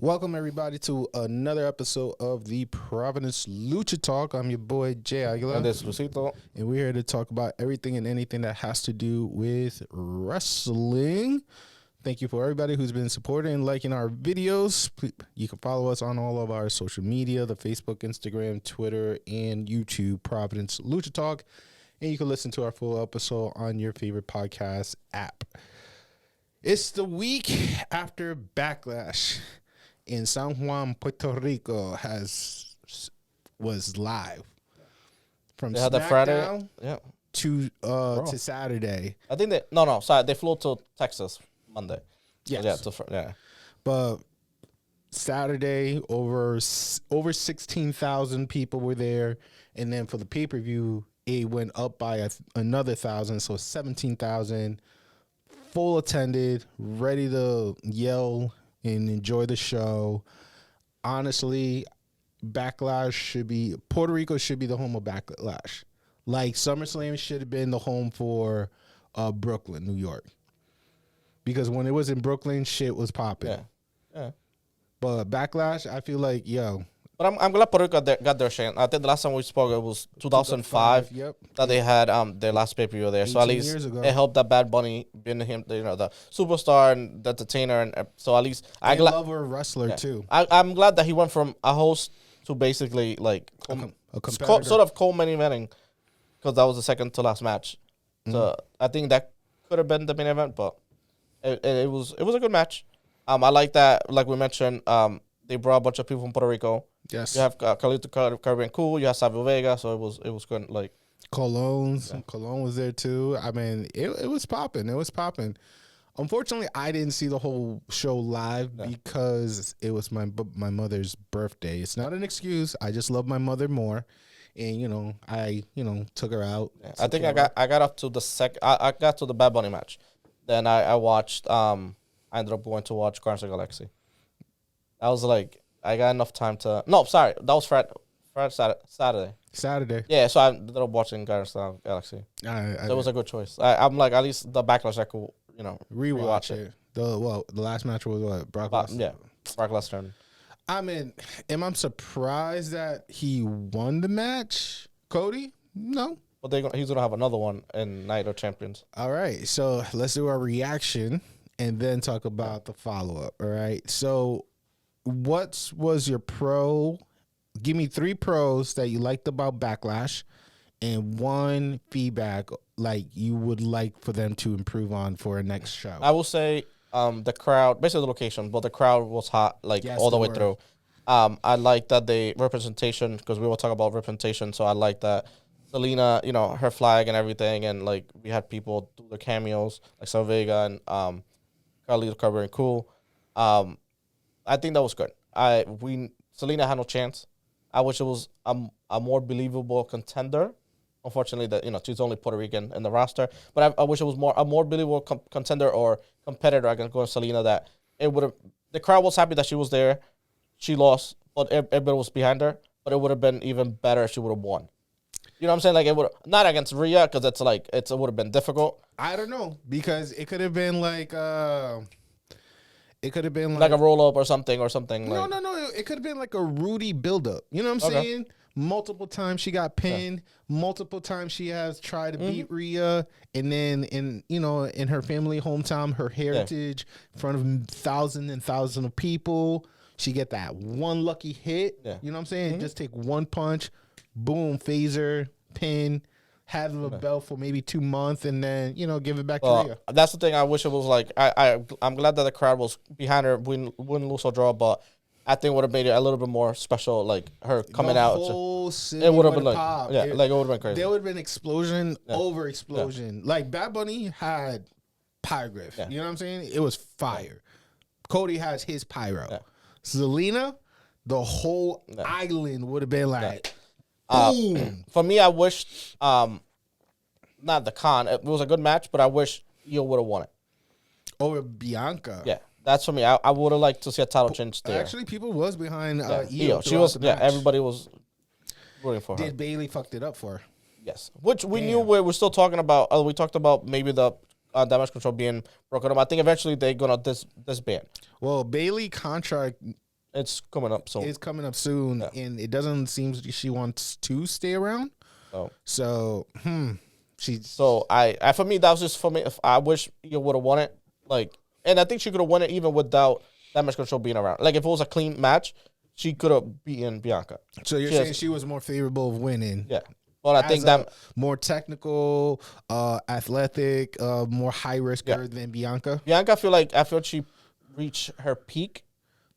Welcome everybody to another episode of the Providence Lucha Talk. I'm your boy Jay Aguilar, And this Lucito. and we're here to talk about everything and anything that has to do with wrestling. Thank you for everybody who's been supporting and liking our videos. You can follow us on all of our social media, the Facebook, Instagram, Twitter, and YouTube, Providence Lucha Talk. And you can listen to our full episode on your favorite podcast app. It's the week after Backlash in San Juan, Puerto Rico was live from SmackDown Friday, to Saturday. I think they flew to Texas Monday. Yes. Yeah. But Saturday, over 16,000 people were there, and then for the pay-per-view, it went up by another 1,000, so 17,000. Full attended, ready to yell and enjoy the show. Honestly, Puerto Rico should be the home of Backlash. Like SummerSlam should have been the home for Brooklyn, New York. Because when it was in Brooklyn, shit was popping. Yeah. But Backlash, I feel like, But I'm glad Puerto Rico got their chance. I think the last time we spoke, it was 2005 that they had their last pay-per-view there. So at least it helped that Bad Bunny being the superstar and the entertainer. And so at least I love a wrestler too. I'm glad that he went from a host to basically like a competitor. Sort of co-main eventing, because that was the second to last match. Mm-hmm. So I think that could have been the main event, but it was a good match. I like that, like we mentioned, they brought a bunch of people from Puerto Rico. Yes, you have Carlito Cool. You have Savio Vega, so it was good. Like Cologne was there too. I mean, it was popping. It was popping. Unfortunately, I didn't see the whole show live because it was my mother's birthday. It's not an excuse. I just love my mother more, and I took her out. Yeah. I think I got up to the second. I got to the Bad Bunny match. Then I watched. I ended up going to watch Guardians of the Galaxy. I was like, I got enough time to. No, sorry, that was Saturday. Saturday. Yeah, so I ended up watching Guardians of the Galaxy. So it was a good choice. I'm like, at least the Backlash I could, rewatch it. The last match was what? Brock Lesnar. Yeah, Brock Lesnar. I mean, am I surprised that he won the match, Cody? No. But he's gonna have another one in Night of Champions. All right, so let's do our reaction and then talk about the follow-up. All right, so what was your pro? Give me 3 pros that you liked about Backlash and 1 feedback like you would like for them to improve on for a next show. I will say the crowd, basically the location, but the crowd was hot all the way through. I like that they representation, because we will talk about representation, so I like that Selena, her flag and everything, and like we had people do the cameos like Savio Vega and Carlito Savio Cool. I think that was good. Selena had no chance. I wish it was a more believable contender. Unfortunately, that she's only Puerto Rican in the roster. But I wish it was a more believable contender or competitor against going Selena. That it would have. The crowd was happy that she was there. She lost, but everybody was behind her. But it would have been even better if she would have won. You know what I'm saying? Like it would not against Rhea, because it would have been difficult. I don't know, because it could have been like. It could have been like a roll-up or something. No. It could have been like a Rudy build-up. You know what I'm saying? Multiple times she got pinned. Yeah. Multiple times she has tried to beat Rhea. And then in her family hometown, her heritage, in front of thousands and thousands of people, she get that one lucky hit. Yeah. You know what I'm saying? Just take one punch, boom, phaser, pin. Have a belt for maybe 2 months and then, give it back to Rhea. That's the thing. I wish it was like, I'm glad that the crowd was behind her, win, lose, or draw, but I think it would have made it a little bit more special, like her coming out. The whole city it would have been like, popped. It would have been crazy. There would have been explosion over explosion. Yeah. Like Bad Bunny had pyroglyph. Yeah. You know what I'm saying? It was fire. Cody has his pyro. Yeah. Selena, the whole island would have been like... Boom. For me, I wished, not the con. It was a good match, but I wish Io would have won it over Bianca. Yeah, that's for me. I would have liked to see a title change there. Actually, people was behind Io. She was. Yeah, everybody was rooting for her. Did Bailey fucked it up for her? Yes, which we knew. We're still talking about. We talked about maybe the damage control being broken up. I think eventually they're gonna disband. Well, Bailey contract It's coming up soon. It's coming up soon, and it doesn't seem she wants to stay around. Oh. So, So I for me that was just for me. If I wish you would have won it, like, and I think she could have won it even without Damage Control being around. Like if it was a clean match, she could have beaten Bianca. So you're saying she was more favorable of winning? Yeah. Well, I think that more technical, athletic, more high risker than Bianca. Bianca, I feel she reached her peak.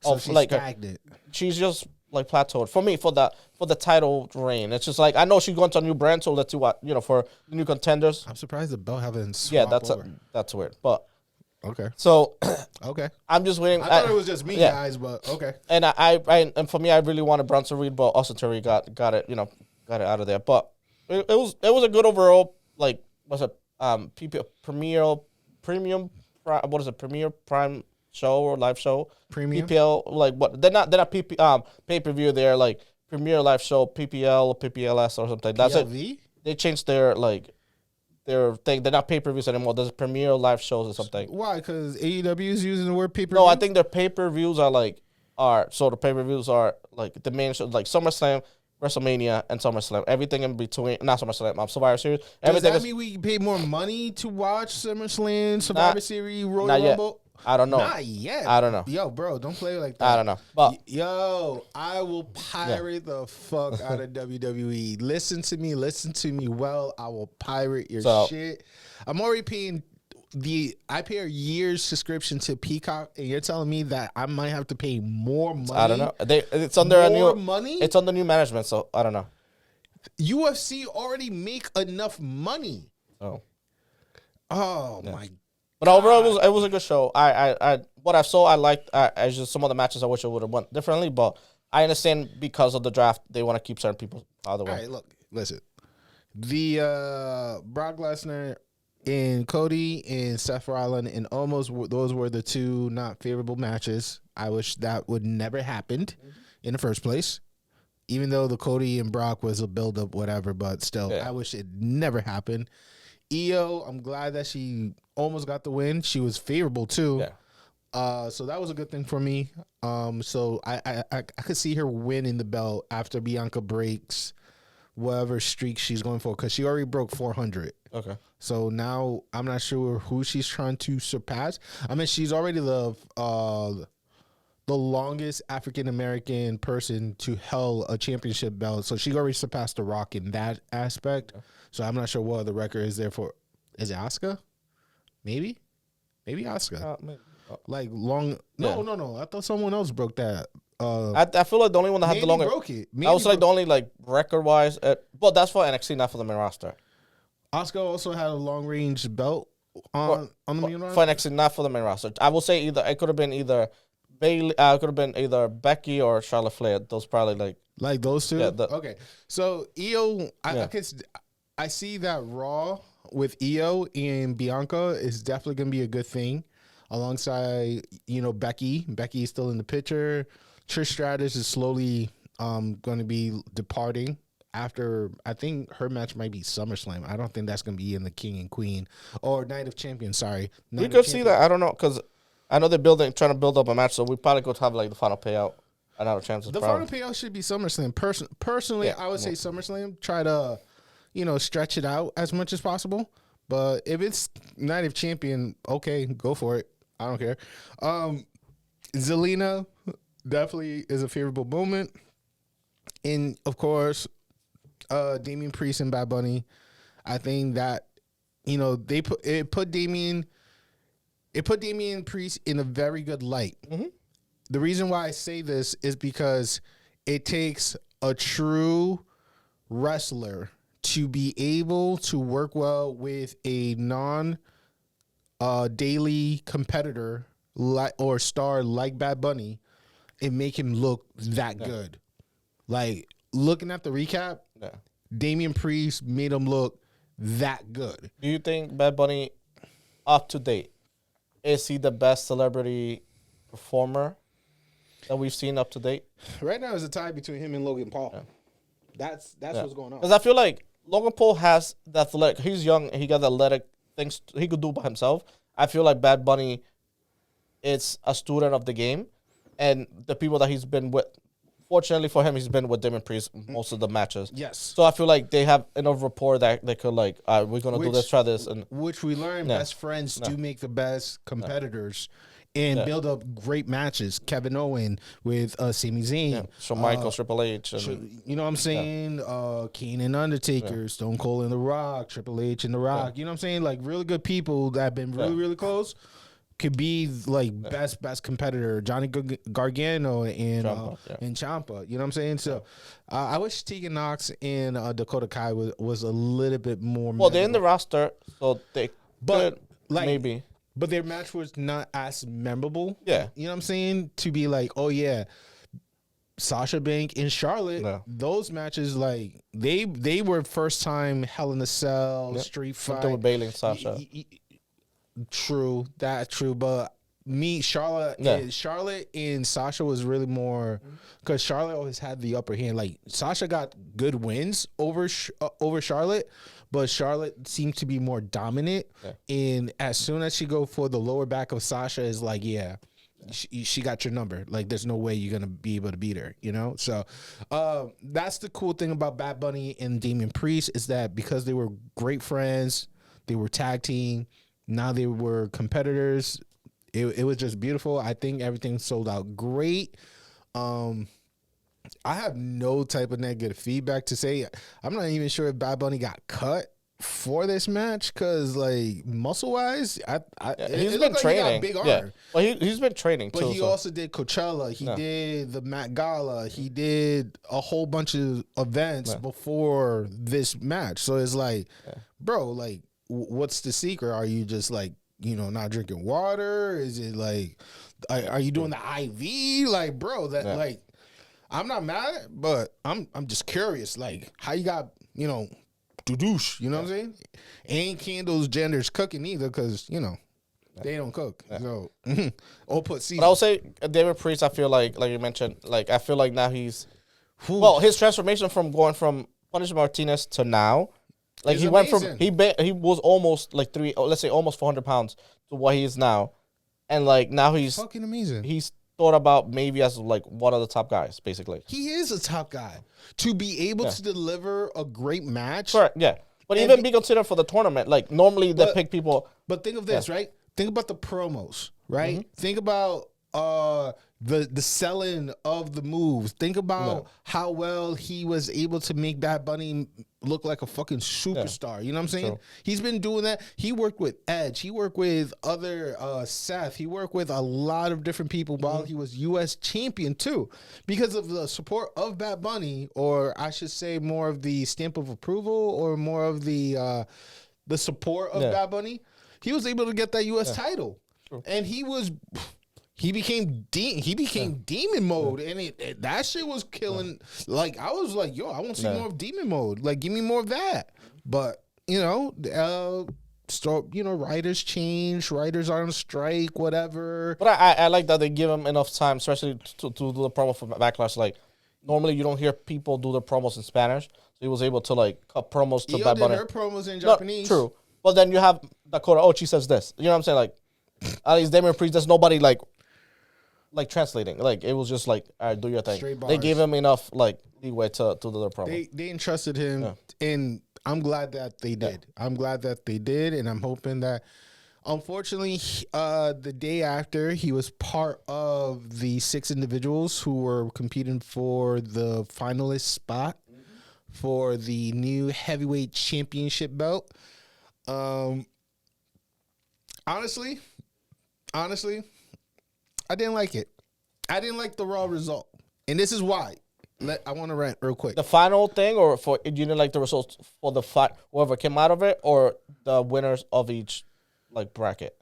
So she's like stagnant. She's just like plateaued for me for the title reign. It's just like I know she's going to a new brand, so let's see what for the new contenders. I'm surprised the belt haven't swapped over. That's weird, but okay. So okay, I'm just waiting. I thought it was just me, guys, but okay. And and for me, I really wanted Bronson Reed, but Austin Theory got it, got it out of there. But it was a good overall. Like what's it? Premier Prime show or live show premium PPL, like what they're not pay-per-view, they're like Premier Live Show, PPL or PPLS or something. That's PLV? It. They changed their thing. They're not pay-per-views anymore. There's Premier Live Shows or something. Why? Because AEW is using the word pay-per-view? No, I think their pay-per-views so the pay-per-views are like the main shows, like SummerSlam, WrestleMania, and SummerSlam. Everything in between, not SummerSlam, Survivor Series. Everything. Does that mean we pay more money to watch SummerSlam, Survivor Series, Royal Rumble? I don't know. Not yet. I don't know. Yo, bro, don't play like that. I don't know. But I will pirate the fuck out of WWE. Listen to me well. I will pirate your shit. I'm already paying I pay a year's subscription to Peacock, and you're telling me that I might have to pay more money. I don't know. It's under money. It's under new management, so I don't know. UFC already make enough money. Oh my God. But overall, it was a good show. What I saw, I liked. Just some of the matches I wish I would have won differently, but I understand because of the draft, they want to keep certain people out of the way. All right, look, listen. The Brock Lesnar and Cody and Seth Rollins and those were the two not favorable matches. I wish that would never happened in the first place. Even though the Cody and Brock was a build-up, whatever, but still, I wish it never happened. Io, I'm glad that she almost got the win. She was favorable too. Yeah. So that was a good thing for me. So I could see her winning the belt after Bianca breaks whatever streak she's going for, because she already broke 400. Okay. So now I'm not sure who she's trying to surpass. I mean, she's already the longest African American person to hold a championship belt. So she already surpassed The Rock in that aspect. Okay. So I'm not sure what the record is there for. Is it Asuka? Maybe Asuka. Maybe. Like long. No. I thought someone else broke that. I feel like the only one that had the longest. Broke it. I was like the only record wise. But that's for NXT, not for the main roster. Asuka also had a long range belt on the main roster. For NXT, not for the main roster. I will say it could have been either Bayley. It could have been either Becky or Charlotte Flair. Those probably like those two. Yeah, okay. So Io, I see that Raw with Io and Bianca is definitely going to be a good thing. Alongside, Becky. Becky is still in the picture. Trish Stratus is slowly going to be departing after, I think her match might be SummerSlam. I don't think that's going to be in the King and Queen or Night of Champions. Sorry. We could see that. I don't know, because I know they're trying to build up a match, so we probably could have the final payout. Final payout should be SummerSlam. Personally, I would say SummerSlam. Try to, stretch it out as much as possible. But if it's Night of Champion, okay, go for it. I don't care. Zelina definitely is a favorable moment. And, of course, Damian Priest and Bad Bunny. I think that, it put Damian Priest in a very good light. Mm-hmm. The reason why I say this is because it takes a true wrestler to be able to work well with a daily competitor or star like Bad Bunny and make him look that good. Like, looking at the recap, Damian Priest made him look that good. Do you think Bad Bunny, up to date, is he the best celebrity performer that we've seen up to date? Right now, it's a tie between him and Logan Paul. Yeah. That's what's going on. Because I feel like Logan Paul has the athletic. He's young. He got the athletic things he could do by himself. I feel like Bad Bunny is a student of the game. and the people that he's been with. Fortunately for him, he's been with Damon Priest most of the matches. Yes. So I feel like they have enough rapport that they could like, all right, we're gonna do this, try this, and which we learned best friends do make the best competitors and build up great matches. Kevin Owen with Sami Zayn, Shawn Michaels, Triple H, and, you know what I'm saying? Kane and Undertaker, Stone Cold and The Rock, Triple H and The Rock. You know what I'm saying? Like really good people that have been really close. Could be like best competitor, Johnny Gargano and Ciampa. You know what I'm saying? So I wish Tegan Nox and Dakota Kai was a little bit more. Well, they're in the roster, so they could maybe. But their match was not as memorable. Yeah, you know what I'm saying? To be like, oh yeah, Sasha Banks and Charlotte. Those matches, like they were first time Hell in a Cell, Street Fight. Something with Bayley and Sasha. True, but Charlotte and Sasha was really more because Charlotte always had the upper hand. Like Sasha got good wins over Charlotte, but Charlotte seemed to be more dominant. And as soon as she go for the lower back of Sasha, is like, she got your number. Like there's no way you're gonna be able to beat her. You know, so that's the cool thing about Bad Bunny and Damian Priest is that because they were great friends, they were tag team. Now they were competitors. It was just beautiful. I think everything sold out great. I have no type of negative feedback to say. I'm not even sure if Bad Bunny got cut for this match because, like, muscle wise, he's been training. He got big arm. Well, he's been training but too. But he also did Coachella. He did the Met Gala. He did a whole bunch of events before this match. So it's like, bro, like. What's the secret? Are you just like, not drinking water? Is it like, are you doing the IV? Like, bro, like, I'm not mad, but I'm just curious, like, how you got, doosh, you know what I'm saying? Ain't Candle's genders cooking either, because, they don't cook. So, or put season. But I would say David Priest, I feel like you mentioned, like, I feel like now he's, his transformation from going from Punishment Martinez to now, like he went from he was almost like almost 400 pounds to what he is now, and like now he's fucking amazing. He's thought about maybe as like one of the top guys, basically. He is a top guy to be able to deliver a great match. Correct. Yeah, but even be considered for the tournament. Like normally they pick people. But think of this, right? Think about the promos, right? Mm-hmm. Think about the selling of the moves. Think about how well he was able to make Bad Bunny look like a fucking superstar. You know what I'm saying? True. He's been doing that. He worked with Edge. He worked with other Seth. He worked with a lot of different people while he was U.S. champion too. Because of the support of Bad Bunny, or I should say more of the stamp of approval or more of the support of Bad Bunny, he was able to get that U.S. title. True. And he became demon mode, and that shit was killing. Like I was like, yo, I want to see more of demon mode. Like, give me more of that. But writers change, writers are on strike, whatever. But I like that they give him enough time, especially to do the promo for Backlash. Like normally you don't hear people do the promos in Spanish, so he was able to like cut promos to Bad Bunny. Her promos in Japanese. True, but then you have Dakota. Oh, she says this. You know what I'm saying? Like at least Damien Priest, there's nobody like translating. Like it was just like, all right, do your thing. They gave him enough like leeway to do the promo. They entrusted him, and I'm glad that they did. I'm glad that they did, and I'm hoping that. Unfortunately, the day after, he was part of the 6 individuals who were competing for the finalist spot for the new heavyweight championship belt. Honestly, I didn't like it. I didn't like the Raw result. And this is why. I want to rant real quick. The final thing, or you didn't like the results for the fight, whoever came out of it, or the winners of each bracket?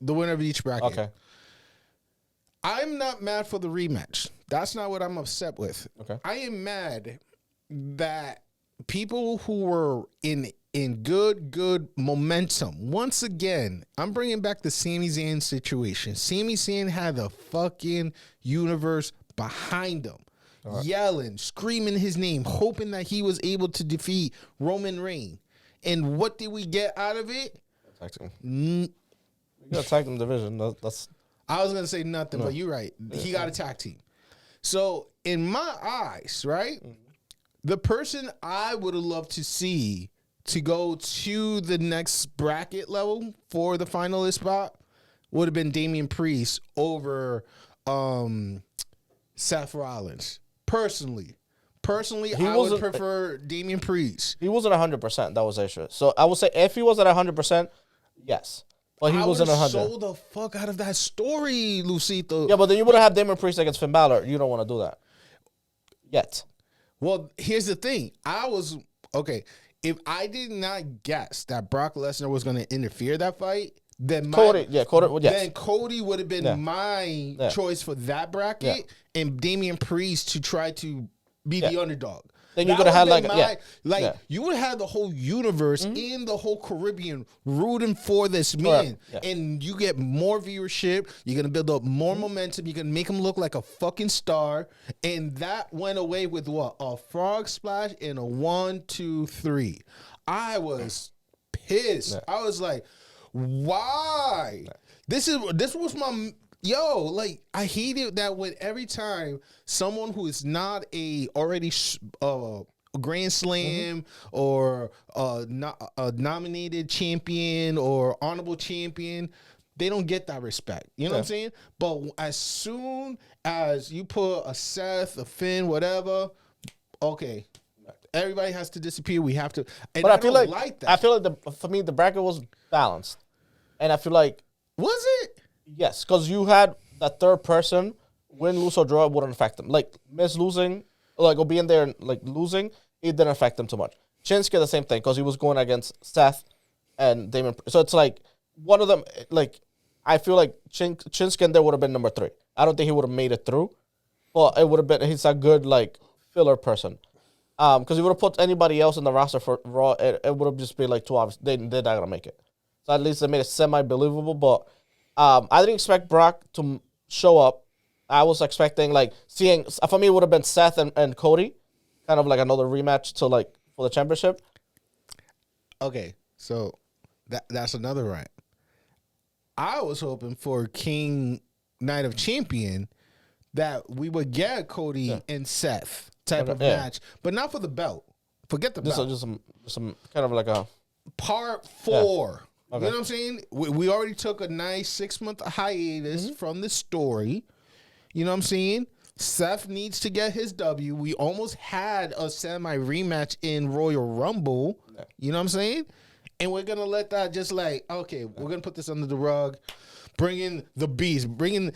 The winner of each bracket. Okay. I'm not mad for the rematch. That's not what I'm upset with. Okay. I am mad that people who were in good momentum. Once again, I'm bringing back the Sami Zayn situation. Sami Zayn had the fucking universe behind him, yelling, screaming his name, hoping that he was able to defeat Roman Reigns. And what did we get out of it? You got tag team division. That's. I was gonna say nothing, but you're right. He got a tag team. So in my eyes, right, the person I would have loved to see to go to the next bracket level for the finalist spot would have been Damian Priest over Seth Rollins. Personally, I would prefer Damian Priest. He wasn't 100%. That was the issue. So I would say if he was at 100%, yes. But he wasn't 100. Sold the fuck out of that story, Lucito. Yeah, but then you would have had Damian Priest against Finn Balor. You don't want to do that yet. Well, here's the thing. If I did not guess that Brock Lesnar was going to interfere that fight, then Cody would have been my choice for that bracket, and Damian Priest to try to be the underdog. Then you could have had you would have had the whole universe in the whole Caribbean rooting for this man, and you get more viewership. You're gonna build up more momentum. You're gonna make him look like a fucking star, and that went away with what? A frog splash and a 1, 2, 3. I was pissed. I was like, why? This was my. I hate it that when every time someone who is not a already Grand Slam or a nominated champion or honorable champion, they don't get that respect. You know what I'm saying? But as soon as you put a Seth, a Finn, whatever, okay, everybody has to disappear. We have to. But I feel like that. I feel like for me the bracket was balanced, and I feel like was it? Yes, because you had that third person win, lose, or draw, it wouldn't affect them. Like, Miz losing, or being there and, losing, it didn't affect them too much. Shinsuke, the same thing, because he was going against Seth and Damon. So it's like, one of them, I feel like Shinsuke in there would have been number 3. I don't think he would have made it through. But it would have been, he's a good, filler person. Because he would have put anybody else in the roster for Raw, it would have just been, too obvious. They're not going to make it. So at least they made it semi-believable, but I didn't expect Brock to show up. I was expecting seeing for me it would have been Seth and Cody, kind of another rematch to for the championship. Okay, so that's another rant. I was hoping for King Night of Champion that we would get Cody and Seth type of match, but not for the belt. Forget the belt. Just some kind of a part 4. Okay. You know what I'm saying? We already took a nice 6-month hiatus from the story. You know what I'm saying? Seth needs to get his W. We almost had a semi-rematch in Royal Rumble. Yeah. You know what I'm saying? And we're going to let that just okay, we're going to put this under the rug. Bring in the beast. Bring in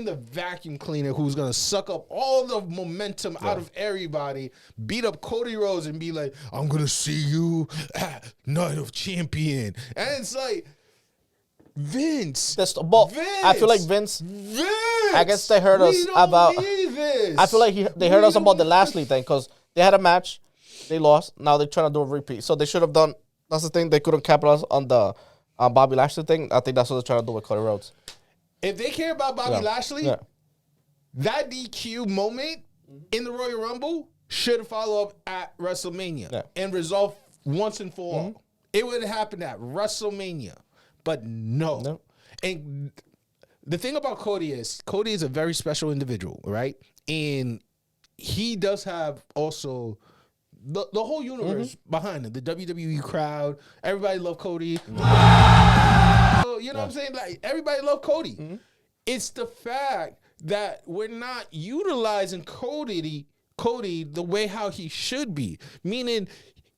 the vacuum cleaner who's going to suck up all the momentum out of everybody. Beat up Cody Rhodes and be like, I'm going to see you at Night of Champion. And it's Vince. Vince. I feel like Vince. I guess they heard us about. I feel like they heard us about the Lashley thing because they had a match. They lost. Now they're trying to do a repeat. So they should have done. That's the thing. They couldn't capitalize on the Bobby Lashley thing. I think that's what they're trying to do with Cody Rhodes. If they care about Bobby Lashley, that DQ moment in the Royal Rumble should follow up at WrestleMania and resolve once and for all. It would have happened at WrestleMania, but no. And the thing about Cody is a very special individual, right? And he does have also the whole universe behind him, the WWE crowd. Everybody love Cody. You know what I'm saying? Everybody love Cody. It's the fact that we're not utilizing Cody the way how he should be. Meaning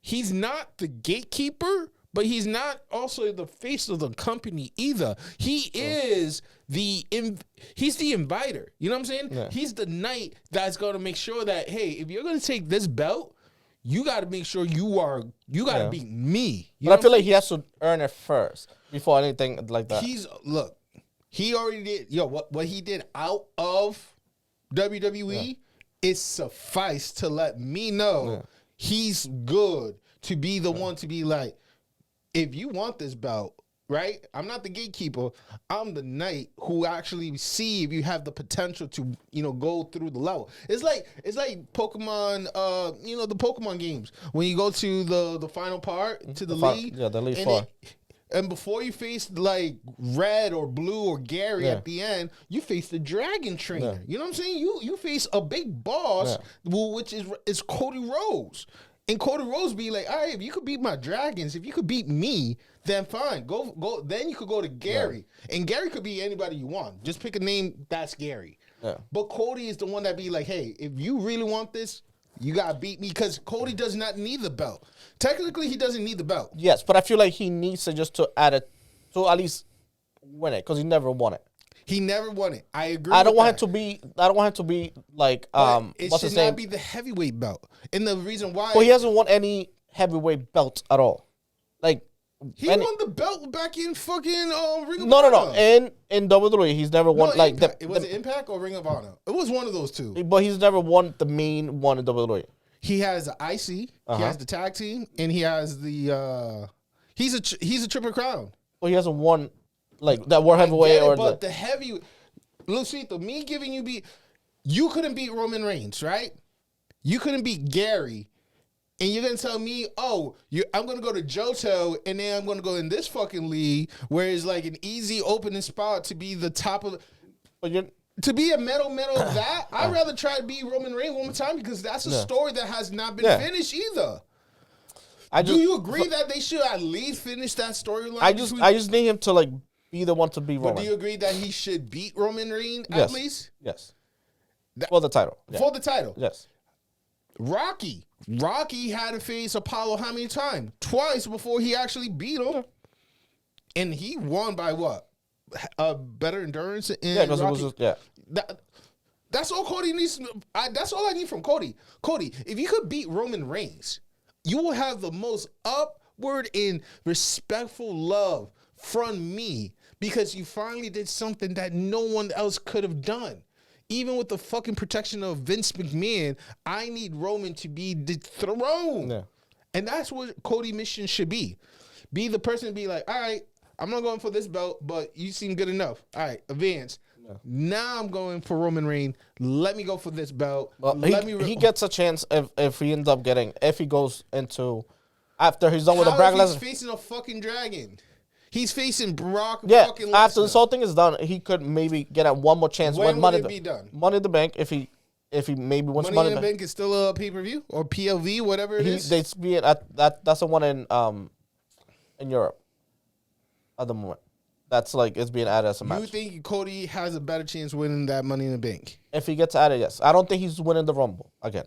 he's not the gatekeeper, but he's not also the face of the company either. He is he's the inviter. You know what I'm saying? Yeah. He's the knight that's going to make sure that, hey, if you're going to take this belt, you got to make sure you got to beat me. But I feel like he has to earn it first before anything like that. He already did. What he did out of WWE is suffice to let me know he's good to be the one to be like, if you want this belt, right? I'm not the gatekeeper. I'm the knight who actually see if you have the potential to, go through the level. It's like Pokemon, the Pokemon games. When you go to the final part, to the league. The Elite Four. And before you face like Red or Blue or Gary at the end, you face the Dragon Trainer. Yeah. You know what I'm saying? You face a big boss, which is Cody Rhodes. And Cody Rhodes be like, all right, if you could beat my dragons, if you could beat me, then fine. Go. Then you could go to Gary. Yeah. And Gary could be anybody you want. Just pick a name that's Gary. Yeah. But Cody is the one that be like, hey, if you really want this, you got to beat me, because Cody does not need the belt. Technically, he doesn't need the belt. Yes, but I feel like he needs to just to add it, to at least win it, because he never won it. He never won it. I agree. I don't want him to be like it should not be the heavyweight belt. And the reason why, well, he hasn't won any heavyweight belts at all. Like he won the belt back in fucking Ring of Honor. No. In WWE, he's never won Was it Impact or Ring of Honor? It was one of those two. But he's never won the main one in WWE. He has the IC, he has the tag team, and he has the he's a Triple Crown. Well, he hasn't won like that World Heavyweight or but the heavy. Lucito, me giving you couldn't beat Roman Reigns, right? You couldn't beat Gary, and you're gonna tell me, I'm gonna go to Johto, and then I'm gonna go in this fucking league where it's like an easy opening spot to be the top of. But to be a metal of that, I'd rather try to beat Roman Reigns one more time, because that's a story that has not been finished either. Do you agree that they should at least finish that storyline? I just need him to like be the one to beat Roman. But do you agree that he should beat Roman Reigns at least? Yes. For the title. Yeah. For the title. Yes. Rocky had to face Apollo how many times? Twice before he actually beat him. And he won by what? Better endurance. Because it was just, that's all Cody needs. That's all I need from Cody. Cody, if you could beat Roman Reigns, you will have the most upward and respectful love from me, because you finally did something that no one else could have done. Even with the fucking protection of Vince McMahon, I need Roman to be dethroned. Yeah. And that's what Cody's mission should be. Be the person to be like, all right, I'm not going for this belt, but you seem good enough. All right, advance. No. Now I'm going for Roman Reigns. Let me go for this belt. Well, he gets a chance if he ends up if he goes into, after he's done with the Backlash. He's facing a fucking dragon. He's facing Brock. Fucking Lesnar. After this whole thing is done, he could maybe get at one more chance. When would it be done? Money in the Bank, if he maybe wants Money in the Bank is still a pay-per-view or PLV, whatever it is. That's the one in Europe at the moment. That's like it's being added as a match. You think Cody has a better chance winning that Money in the Bank? If he gets added, yes. I don't think he's winning the Rumble again.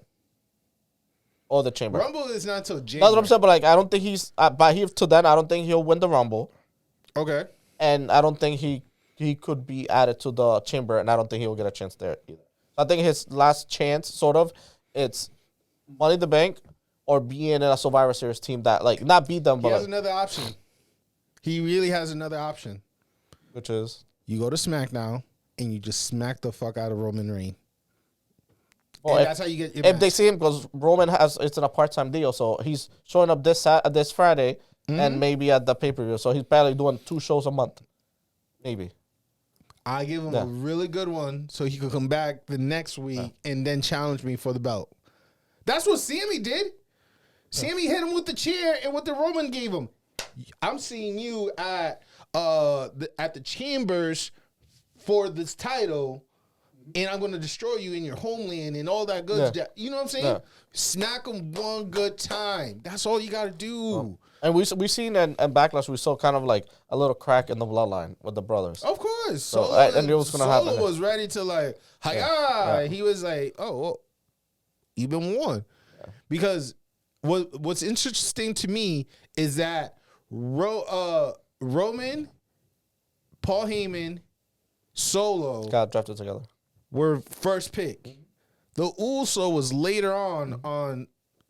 Or the Chamber. Rumble is not until January. That's what I'm saying, but like I don't think he's till then I don't think he'll win the Rumble. Okay. And I don't think he could be added to the Chamber, and I don't think he will get a chance there either. I think his last chance, sort of, it's Money in the Bank or being in a Survivor Series team that, like, not beat them, but he has another option. He really has another option. Which is? You go to SmackDown, and you just smack the fuck out of Roman Reigns. Well, that's how you get your match. If they see him, because Roman it's in a part-time deal, so he's showing up this Friday, and maybe at the pay-per-view. So he's barely doing 2 shows a month. Maybe. I give him a really good one so he could come back the next week and then challenge me for the belt. That's what Sammy did. Sammy hit him with the chair and what the Roman gave him. I'm seeing you at the Chambers for this title, and I'm going to destroy you in your homeland and all that good stuff. You know what I'm saying? Smack him one good time. That's all you got to do. And we seen in Backlash, we saw kind of like a little crack in the bloodline with the brothers. Of course. So, and it was going to happen. Solo was ready to like, hi-ya. He was like, you've been warned. Yeah. Because what's interesting to me is that Roman, Paul Heyman, Solo got drafted together. Were first pick. Mm-hmm. The Uso was later on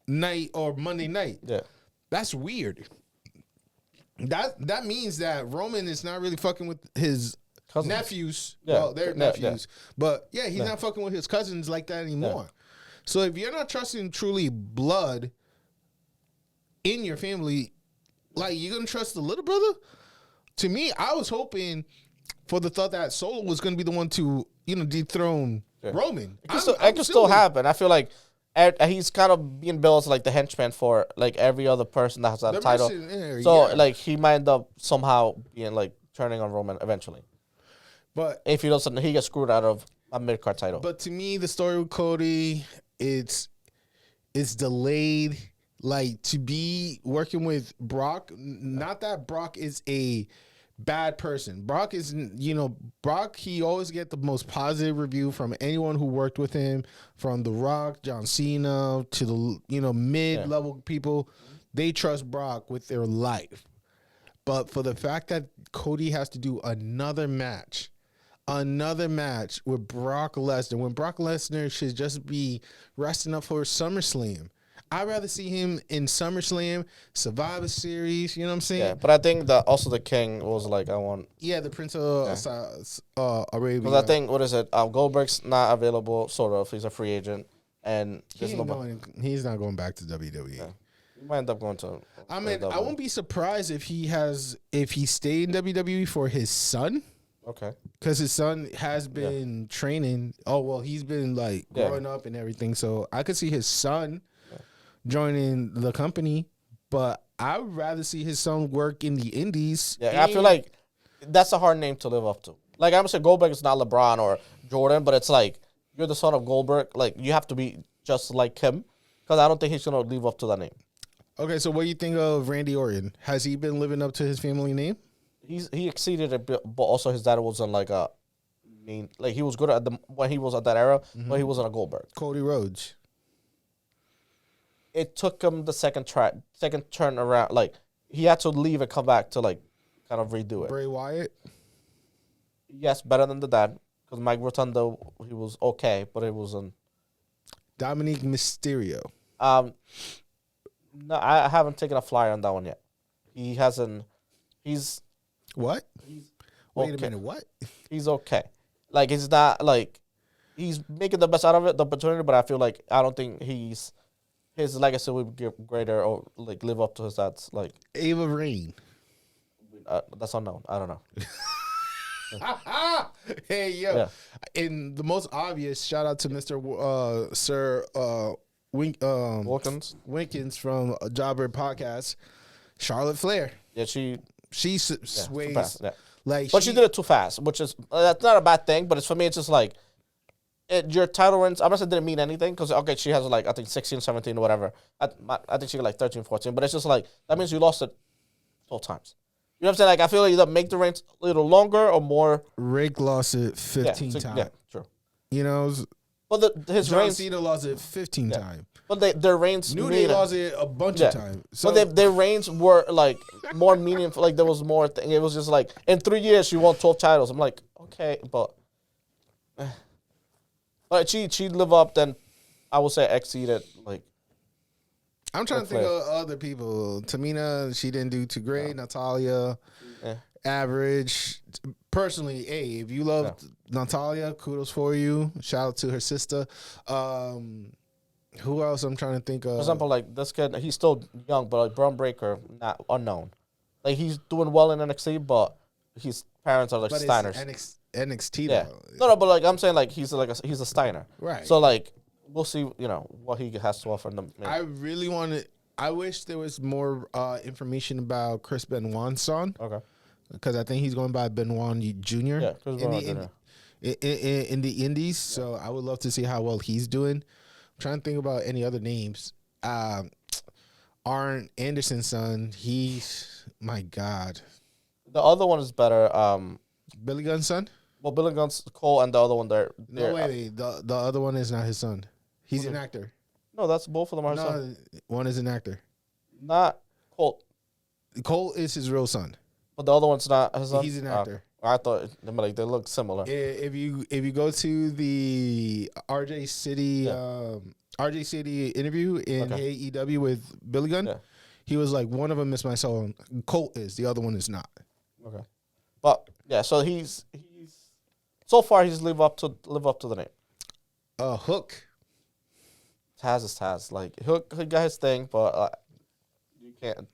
night or Monday night. Yeah. That's weird. That means that Roman is not really fucking with his nephews. Yeah. Well, they're nephews. Yeah. But yeah, he's not fucking with his cousins like that anymore. Yeah. So if you're not trusting truly blood in your family, like you're gonna trust the little brother? To me, I was hoping for the thought that Solo was gonna be the one to, dethrone Roman. It could still happen. I feel like he's kind of being billed as like the henchman for like every other person that has that title. So like he might end up somehow being like turning on Roman eventually. But if he doesn't, he gets screwed out of a mid-card title. But to me, the story with Cody, it's delayed. Like, to be working with Brock, not that Brock is a bad person. Brock is, Brock, he always get the most positive review from anyone who worked with him, from The Rock, John Cena, to the, mid-level people. They trust Brock with their life. But for the fact that Cody has to do another match with Brock Lesnar, when Brock Lesnar should just be resting up for SummerSlam. I'd rather see him in SummerSlam, Survivor Series, you know what I'm saying? Yeah, but I think that also the King was like, I want... Yeah, the Prince of Arabia. Because I think, what is it? Goldberg's not available, sort of. He's a free agent. And he's not going back to WWE. Yeah. He might end up going to... I won't be surprised if he stayed in WWE for his son. Okay. Because his son has been training. Oh, well, he's been like growing up and everything. So I could see his son joining the company, but I would rather see his son work in the indies. Yeah, I feel like that's a hard name to live up to. Like, I'm saying Goldberg is not LeBron or Jordan, but it's like, you're the son of Goldberg. Like, you have to be just like him, because I don't think he's going to live up to that name. Okay, so what do you think of Randy Orton? Has he been living up to his family name? He exceeded it, but also his dad wasn't like a mean. Like, he was good at when he was at that era, but he wasn't a Goldberg. Cody Rhodes. It took him the second turn around. Like, he had to leave and come back to like kind of redo it. Bray Wyatt. Yes, better than the dad, because Mike Rotundo, he was okay, but it wasn't. Dominic Mysterio. No, I haven't taken a flyer on that one yet. He hasn't. He's what? Wait okay. a minute. What? He's okay. Like, he's not like he's making the best out of it, the opportunity. But I don't think his legacy will be greater or like live up to his dad's. Like Ava Raine. That's unknown. I don't know. Hey yo! Yeah. In the most obvious, shout out to Mr. Sir Winkins from Jobber Podcast. Charlotte Flair. Yeah, she sways. Yeah. But she did it too fast, which is that's not a bad thing. But it's for me, it's just like your title reigns. I'm not saying it didn't mean anything because okay, she has like I think 16, 17 or whatever. I think she got like 13, 14. But it's just like that means you lost it 12 times. You know what I'm saying? Like I feel like either make the reigns a little longer or more. Rick lost it 15 times. Yeah, true. You know, but his John reigns. Cena lost it 15 times. But their reigns. New Day lost it a bunch of times. So but their reigns were like more meaningful. Like there was more thing. It was just like in 3 years she won 12 titles. I'm like okay, but she lived up. Then I would say exceeded like. I'm trying to think of other people. Tamina, she didn't do too great. No. Natalia, average. Personally, hey, if you love Natalia, kudos for you. Shout out to her sister. Who else I'm trying to think of? For example, like this kid, he's still young, but like Braun Breaker, not unknown. Like he's doing well in NXT, but his parents are like Steiners. NXT though. Yeah. No, but like I'm saying, like he's a Steiner. Right. So like we'll see, what he has to offer them. I really wanted. I wish there was more information about Chris Benoit's son. Okay. Because I think he's going by Benoit Jr. Yeah, Chris Benoit Jr. In the Indies, so I would love to see how well he's doing. I'm trying to think about any other names. Arn Anderson's son, he's my God. The other one is better. Billy Gunn's son? Well, Billy Gunn's Cole, and the other one there. No, wait. The other one is not his son. He's an actor. No, that's both of them are his son. One is an actor. Not Cole. Cole is his real son. But the other one's not his son? He's an actor. I thought like they look similar. If you go to the RJ City interview in AEW with Billy Gunn, he was like, one of them is my son. Colt is, the other one is not. Okay. But yeah, so he's so far he's live up to the name. Hook. Taz is Taz. Like Hook got his thing, but you can't.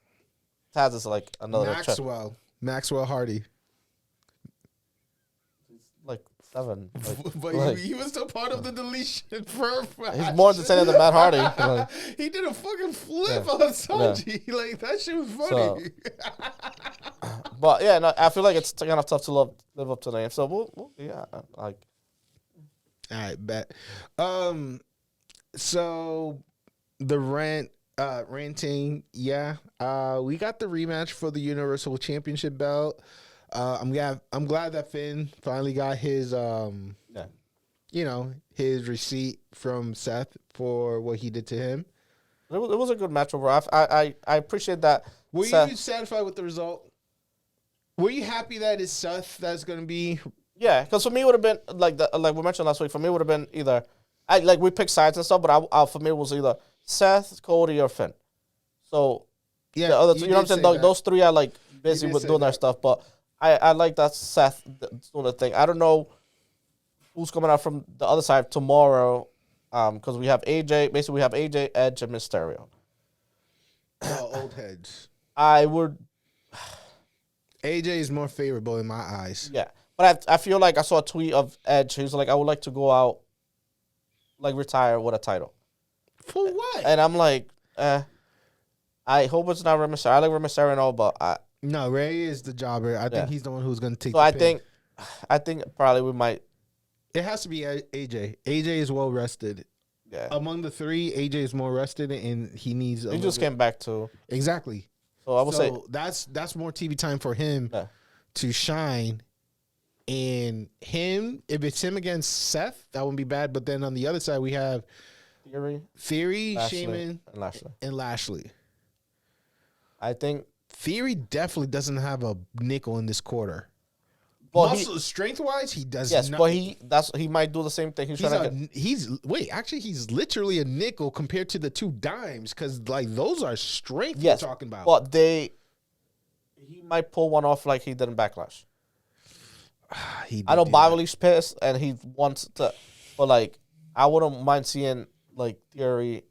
Taz is like another Maxwell Hardy. He's like 7. But he was still part of the deletion for he's more entertaining than Matt Hardy. He did a fucking flip on Sanji. Yeah. Like, that shit was funny. But, yeah, no, I feel like it's kind of tough to live up to the name. So, we'll yeah, like. All right, bet. So, the ranting, yeah. We got the rematch for the Universal Championship belt. I'm glad that Finn finally got his his receipt from Seth for what he did to him. It was a good match overall. I appreciate that. Were you satisfied with the result? Were you happy that it's Seth that's going to be? Yeah, because for me it would have been like we mentioned last week. For me it would have been either we picked sides and stuff, but for me it was either Seth, Cody, or Finn. So yeah, the other two, you know what I'm saying? Those three are like busy with doing their stuff, but I like that Seth doing the thing. I don't know who's coming out from the other side tomorrow, because we have AJ. Basically, we have AJ, Edge, and Mysterio. Old heads. AJ is more favorable in my eyes. Yeah, but I feel like I saw a tweet of Edge. He was like, I would like to go out, like retire with a title. For what? And I'm like, I hope it's not Rey Mysterio. I like Rey Mysterio and all, but no, Ray is the jobber. I think he's the one who's going to take. So I think probably we might. It has to be AJ. AJ is well rested. Yeah. Among the three, AJ is more rested, and he needs. He just came back too. Exactly. So I would say that's more TV time for him to shine. And him, if it's him against Seth, that wouldn't be bad. But then on the other side, we have Theory, Shaman, and Lashley. I think Theory definitely doesn't have a nickel in this quarter. Well, strength-wise, he does. Yes, not. But he might do the same thing. He's literally a nickel compared to the 2 dimes, because like those are strength we're talking about. But he might pull one off like he did in Backlash. I know Beverly's pissed and he wants to, but like I wouldn't mind seeing like Theory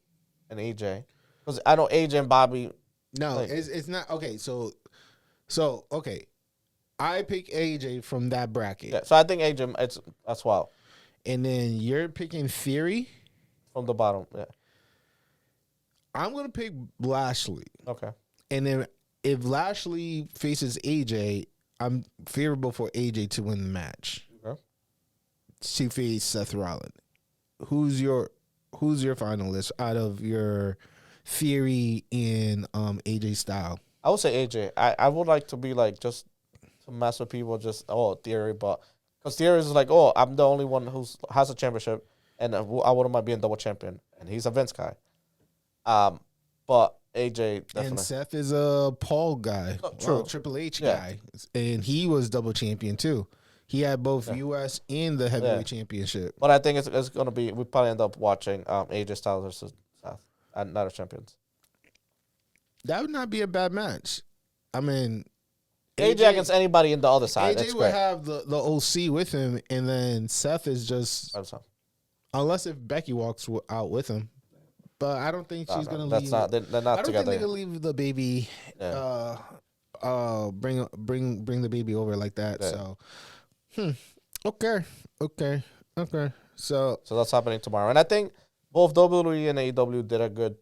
and AJ, because I know AJ and Bobby. No, it's not okay. So okay, I pick AJ from that bracket. Yeah, so I think AJ that's wild. And then you're picking Theory from the bottom. Yeah, I'm gonna pick Lashley. Okay. And then if Lashley faces AJ, I'm favorable for AJ to win the match. Okay. To face Seth Rollins. Who's your finalist out of your Theory and AJ style? I would say AJ. I would like to be like just to mess with people, just Theory, but because Theory is like, I'm the only one who has a championship, and I wouldn't mind being double champion, and he's a Vince guy. But AJ definitely. And Seth is a Paul guy, true, Triple H guy, and he was double champion too. He had both U.S. and the heavyweight championship. But I think it's going to be, we probably end up watching AJ Styles versus Seth at Night of Champions. That would not be a bad match. I mean, AJ against anybody in the other side. AJ would have the OC with him, and then Seth is just, unless if Becky walks out with him. But I don't think she's going to leave. They're not together. I don't think they'll leave the baby, bring the baby over like that. Yeah. So. Okay. So that's happening tomorrow, and I think both WWE and AEW did a good.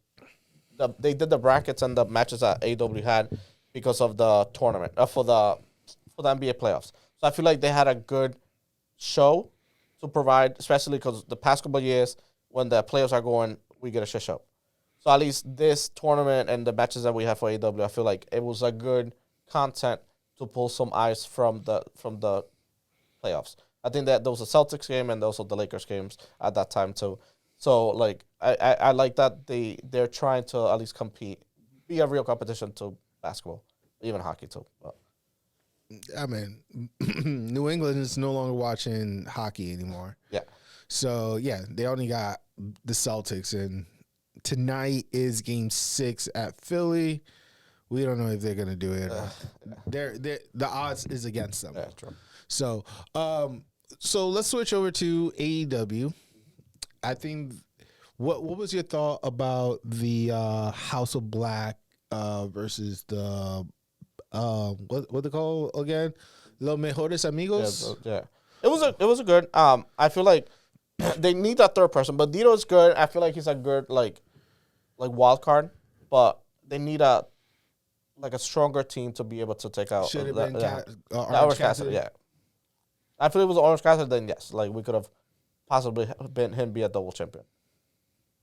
They did the brackets and the matches that AEW had because of the tournament for the NBA playoffs. So I feel like they had a good show to provide, especially because the past couple of years when the playoffs are going, we get a shit show. So at least this tournament and the matches that we have for AEW, I feel like it was a good content to pull some eyes from the playoffs. I think that there was a Celtics game and also the Lakers games at that time too. So like I like that they're trying to at least compete, be a real competition to basketball, even hockey too. But. I mean, New England is no longer watching hockey anymore. Yeah. So yeah, they only got the Celtics, and tonight is Game 6 at Philly. We don't know if they're gonna do it. The odds is against them. Yeah, true. So, so let's switch over to AEW. I think, what was your thought about the House of Black versus the what they call again? Los Mejores Amigos? Yeah. It was a good. I feel like they need that third person, but Dito's good. I feel like he's a good like wild card, but they need a stronger team to be able to take out. Should have been Orange Cassidy. Yeah, I feel it was Orange Cassidy. Then yes, like we could have possibly been him be a double champion.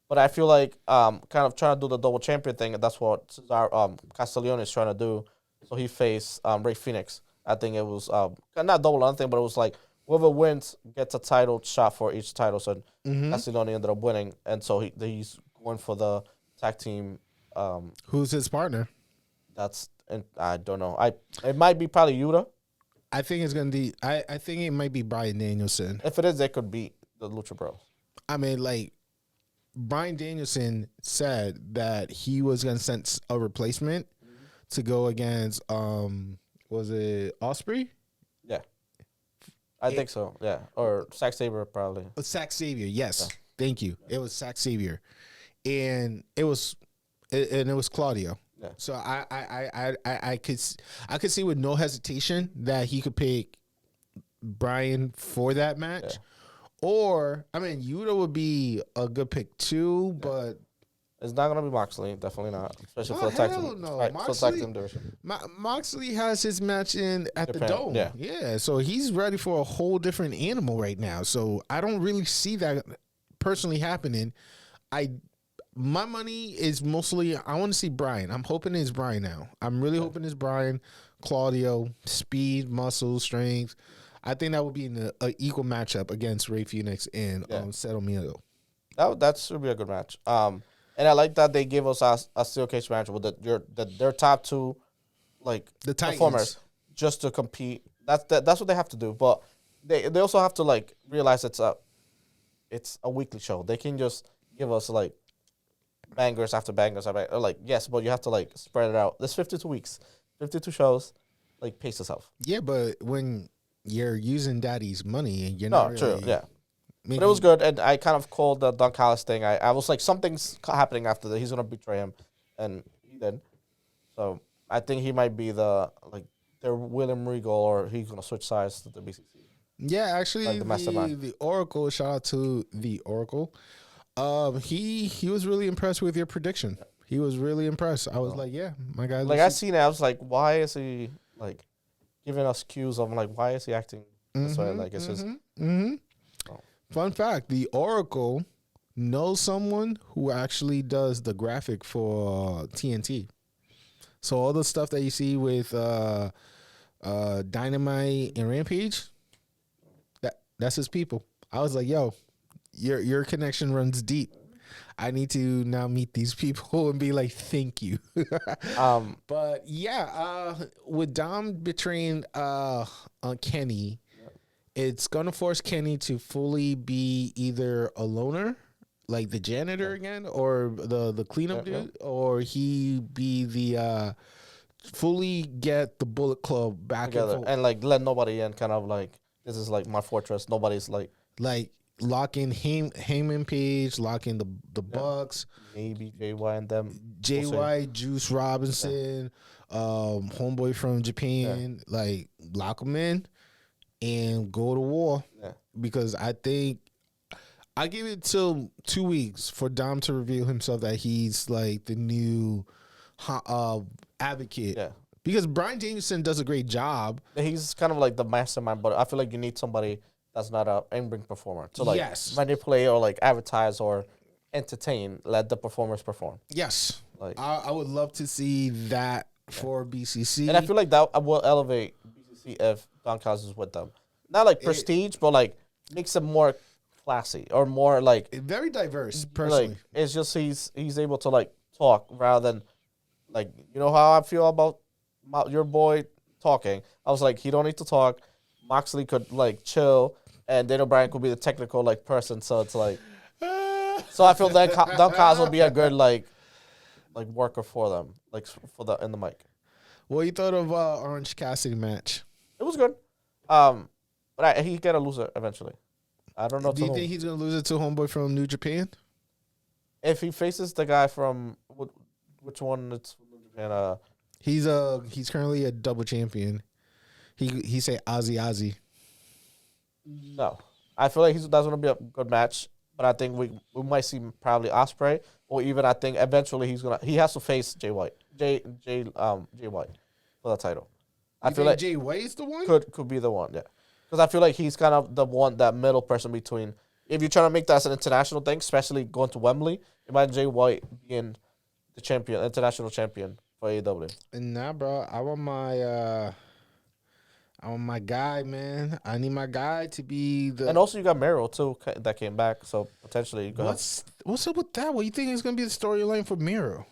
But I feel like kind of trying to do the double champion thing, and that's what Castiglione is trying to do. So he faced Ray Phoenix. I think it was not double or anything, but it was like whoever wins gets a title shot for each title. So Castiglione ended up winning, and so he's going for the tag team. Who's his partner? I don't know. It might be probably Yuta. I think it's gonna be. I think it might be Bryan Danielson. If it is, they could beat the Lucha Bros. I mean, like Bryan Danielson said that he was gonna send a replacement to go against. Was it Osprey? Yeah, I think so. Yeah, or Zack Sabre probably. Zack Savior, yes. Yeah. Thank you. It was Zack Savior, and it was Claudio. Yeah. So I could see with no hesitation that he could pick Bryan for that match. Yeah. Or I mean Yuta would be a good pick too, but it's not gonna be Moxley, definitely not. Especially for the tag team. No. Moxley, Moxley has his match at Japan. The Dome. Yeah. So he's ready for a whole different animal right now. So I don't really see that personally happening. My money is mostly, I want to see Bryan. I'm hoping it's Bryan now. I'm really hoping it's Bryan, Claudio, speed, muscle, strength. I think that would be an equal matchup against Ray Phoenix and Cero Miedo. That should be a good match. And I like that they gave us a steel cage match with their top two, like the performers, just to compete. That's what they have to do. But they also have to like realize it's a weekly show. They can just give us like bangers after bangers. Like, yes, but you have to like spread it out. There's 52 weeks, 52 shows. Like, pace yourself. Yeah, but when you're using daddy's money and you're not true, yeah. But it was good, and I kind of called the Don Callis thing. I was like, something's happening after that. He's gonna betray him, and he did. So I think he might be their William Regal, or he's gonna switch sides to the BCC. Yeah, actually, like the Oracle. Shout out to the Oracle. He was really impressed with your prediction. He was really impressed. I was like, yeah, my guy. Like I seen it, I was like, why is he like giving us cues of like why is he acting this way? Like it's just. Fun fact: the Oracle knows someone who actually does the graphic for TNT. So all the stuff that you see with Dynamite and Rampage, that's his people. I was like, yo. Your connection runs deep. I need to now meet these people and be like, thank you. But yeah, with Dom betraying Kenny, it's gonna force Kenny to fully be either a loner, like the janitor again, or the cleanup dude, or he be the fully get the Bullet Club back together and like let nobody in. Kind of like this is like my fortress. Nobody's like. Lock in Heyman Page, lock in the Bucks. Maybe JY and them. JY, Juice Robinson, homeboy from Japan. Like, lock them in and go to war. Yeah. Because I think I give it till 2 weeks for Dom to reveal himself that he's like the new advocate. Yeah. Because Bryan Danielson does a great job. He's kind of like the mastermind, but I feel like you need somebody that's not a in-ring performer to like manipulate or like advertise or entertain. Let the performers perform. Yes, like I would love to see that for BCC, and I feel like that will elevate BCC if Don Callis is with them. Not like prestige, but like makes them more classy or more like very diverse. Personally, like it's just he's able to like talk rather than like how I feel about your boy talking. I was like, he don't need to talk. Moxley could like chill, and Daniel Bryan could be the technical like person. So it's like, so I feel that Don Callis will be a good like worker for them, like in the mic. What you thought of Orange Cassidy match? It was good, but he gotta lose it eventually. I don't know. Do you think he's gonna lose it to homeboy from New Japan? If he faces the guy from which one? It's from New Japan. He's currently a double champion. He say Ozzy. No, I feel like that's gonna be a good match. But I think we might see probably Ospreay, or even I think eventually he has to face Jay White, Jay White for the title. I You feel think like Jay White's the one? could be the one, yeah. Because I feel like he's kind of the one, that middle person between. If you're trying to make that as an international thing, especially going to Wembley, imagine Jay White being the champion, international champion for AEW. Nah, bro. I want my guy, man. I need my guy to be And the. also you got Mero too that came back, so potentially you could have. What's up with that? What you think is gonna be the storyline for Miro?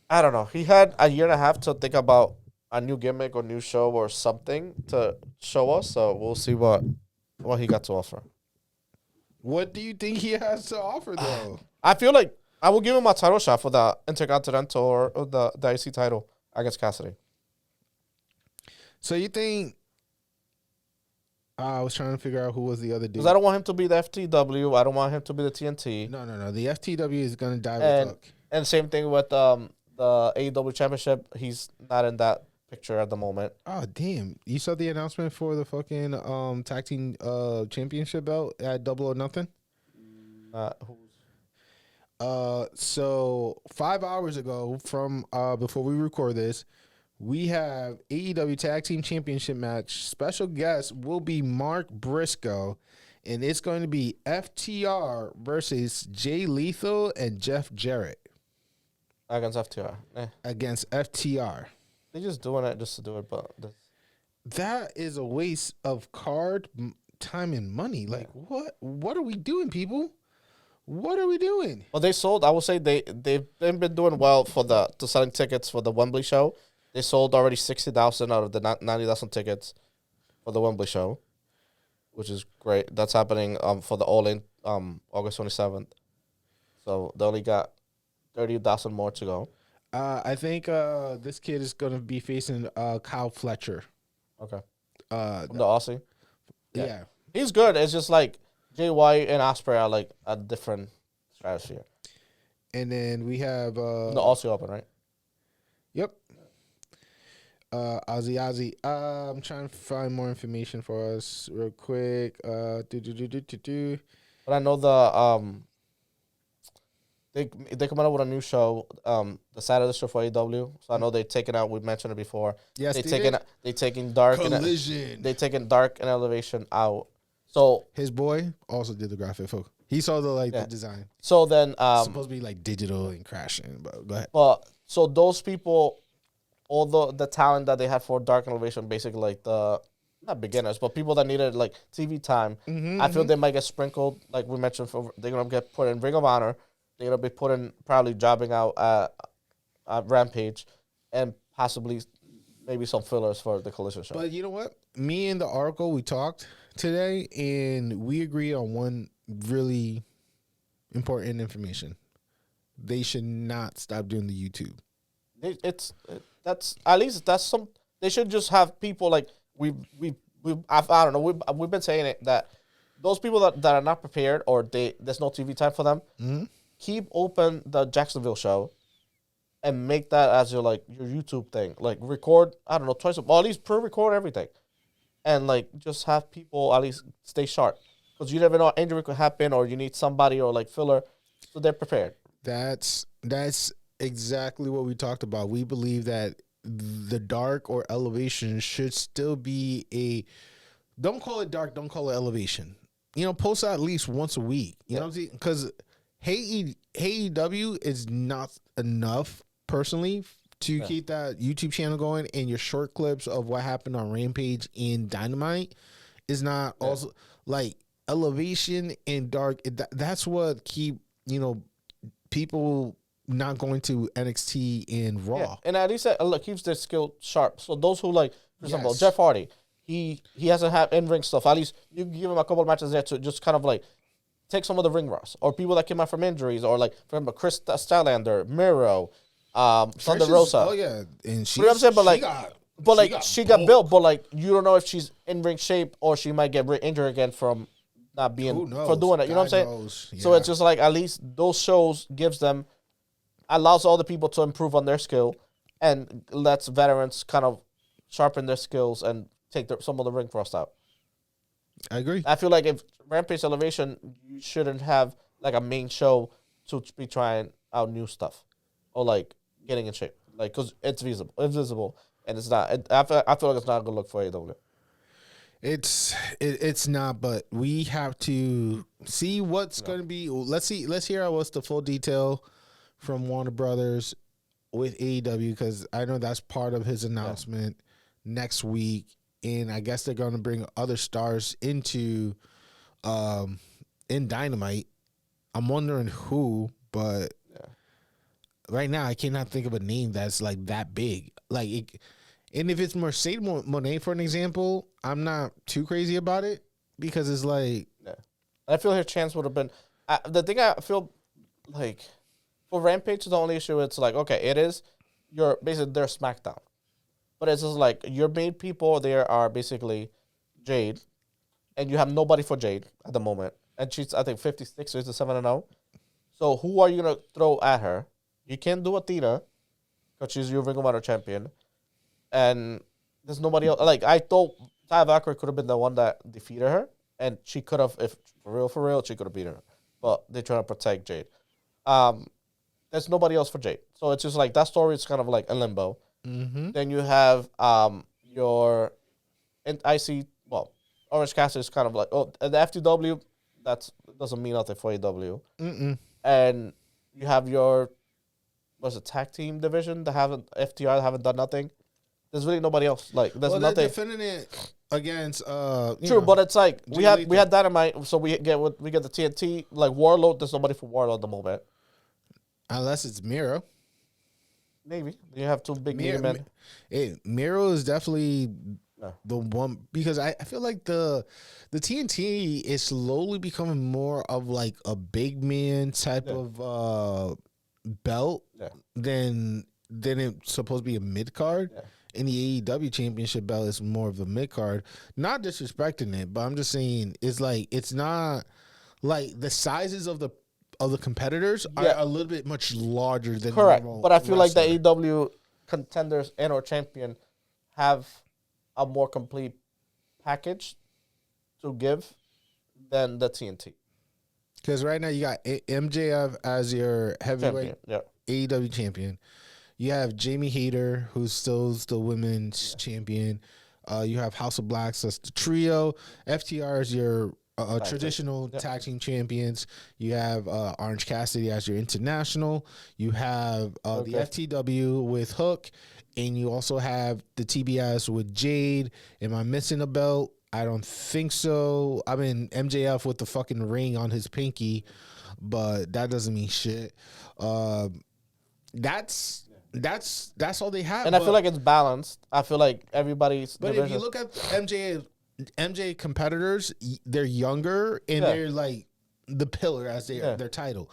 I don't know. He had a year and a half to think about a new gimmick or new show or something to show us. So we'll see what he got to offer. What do you think he has to offer, though? I feel like I will give him a title shot for the Intercontinental or the IC title against Cassidy. So you think? I was trying to figure out who was the other dude. Because I don't want him to be the FTW. I don't want him to be the TNT. No. The FTW is gonna die with Hook. And same thing with the AEW Championship. He's not in that picture at the moment. Oh damn! You saw the announcement for the fucking tag team championship belt at Double or Nothing. So 5 hours ago from before we record this, we have AEW Tag Team Championship match. Special guest will be Mark Briscoe, and it's going to be FTR versus Jay Lethal and Jeff Jarrett Against FTR. against FTR. They're just doing it just to do it, but That is a waste of time and money. Like, what are we doing, people? What are we doing? well, they sold. I would say they've been doing well to selling tickets for the Wembley show. They sold already 60,000 out of the 90,000 tickets for the Wembley show, which is great. That's happening for the All In August 27th. So they only got 30,000 more to go. I think this kid is gonna be facing Kyle Fletcher. Okay. From the Aussie. Yeah. He's good. It's just like Jay White and Ospreay are like a different stratosphere. And then we have The Aussie Open, right? Yep. Ozzy. I'm trying to find more information for us real quick. But I know the they come out with a new show, the Saturday show for AEW. So I know they've taken out. We mentioned it before. Yes, they taking Dark Collision. They taking Dark and Elevation out. So his boy also did the graphic folk. He saw the design. So then it's supposed to be like digital and crashing. But go ahead. But so those people, all the talent that they had for Dark Elevation, basically like the not beginners, but people that needed like TV time. I feel they might get sprinkled, like we mentioned. They're gonna get put in Ring of Honor. They're gonna be probably jobbing out at Rampage, and possibly maybe some fillers for the Collision show. But you know what? Me and the Oracle, we talked today, and we agree on one really important information. They should not stop doing the YouTube. That's at least that's some. They should just have people like I don't know. We've been saying it that those people that are not prepared or there's no TV time for them. Mm-hmm. Keep open the Jacksonville show, and make that as your YouTube thing. Like record, I don't know, twice or at least pre-record everything, and like just have people at least stay sharp because you never know, injury could happen or you need somebody or like filler, so they're prepared. That's exactly what we talked about. We believe that the Dark or Elevation should still be don't call it Dark, don't call it Elevation. Post at least once a week. You know what I'm saying? Because AEW is not enough, personally, to keep that YouTube channel going, and your short clips of what happened on Rampage and Dynamite is not also like Elevation and Dark. That's what keep people not going to NXT and Raw. And at least keeps their skill sharp. So those who for example, Jeff Hardy, he hasn't had in-ring stuff. At least you give him a couple of matches there to just kind of like take some of the ring rust, or people that came out from injuries, or like for example, Chris Stylander, Miro, Thunder Rosa. Oh yeah, and she. You know what I'm saying? But she got built, but like you don't know if she's in ring shape or she might get injured again from not being for doing it. You know what I'm saying? Yeah. So it's just like at least those shows allows all the people to improve on their skill, and lets veterans kind of sharpen their skills and take some of the ring rust out. I agree. I feel like if Rampage Elevation, you shouldn't have like a main show to be trying out new stuff or like getting in shape, like because it's visible, and it's not. I feel like it's not a good look for AEW. It's not, but we have to see what's going to be. Let's hear what's the full detail from Warner Brothers with AEW, because I know that's part of his announcement next week, and I guess they're going to bring other stars into in Dynamite. I'm wondering who, but right now I cannot think of a name that's like that big. Like it, and if it's Mercedes Moné, for an example, I'm not too crazy about it because it's like... Yeah. I feel her chance would have been... the thing I feel like... For Rampage, the only issue, it's like, okay, it is... You're basically, they're SmackDown. But it's just like, your main people there are basically Jade, and you have nobody for Jade at the moment. And she's, I think, 56 or 57-0. So who are you going to throw at her? You can't do Athena, because she's your Ring of Honor champion. And there's nobody else. Like, I thought Ty Valkyrie could have been the one that defeated her. And she could have, if for real, she could have beaten her. But they're trying to protect Jade. There's nobody else for Jade. So it's just like, that story is kind of like a limbo. Mm-hmm. Then you have your IC, well, Orange Cassidy is kind of like, oh, the FTW, that doesn't mean nothing for AEW. And you have your, what's it, tag team division that FTR haven't done nothing. There's really nobody else. Like, there's nothing. They're defending it against. True, but it's like we had Dynamite, so we get the TNT. Like Warlord, there's nobody for Warlord at the moment, unless it's Miro. Maybe you have two big men. Miro is definitely the one, because I feel like the TNT is slowly becoming more of like a big man type of belt than it's supposed to be a mid card. Yeah. And the AEW Championship belt is more of a mid card. Not disrespecting it, but I'm just saying it's like, it's not like the sizes of the competitors are a little bit much larger than correct. Normal but I feel wrestler. like the AEW contenders and or champion have a more complete package to give than the TNT. Because right now you got MJF as your heavyweight AEW champion. You have Jamie Hayter, who's still the women's champion. You have House of Blacks, that's the trio. FTR is your traditional tag team champions. You have Orange Cassidy as your international. You have the FTW with Hook. And you also have the TBS with Jade. Am I missing a belt? I don't think so. I mean, MJF with the fucking ring on his pinky, but that doesn't mean shit. That's all they have. And I feel like it's balanced. I feel like everybody's. But if you look at MJ competitors, they're younger and they're like the pillar as their title.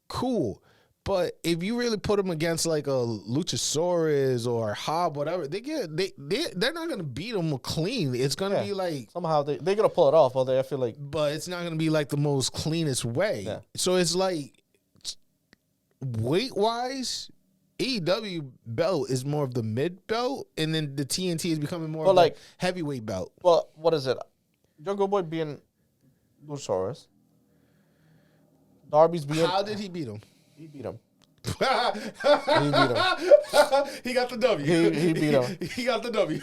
Cool. But if you really put them against like a Luchasaurus or Hobb, whatever, they're not gonna beat them clean. It's gonna be like somehow they're gonna pull it off. I feel like, but it's not gonna be like the most cleanest way. Yeah. So it's like weight wise, AEW belt is more of the mid belt, and then the TNT is becoming more of like the heavyweight belt. Well, what is it? Jungle Boy being Luchasaurus. Darby's being. How did he beat him? He beat him. He got the W. He beat him. He got the W.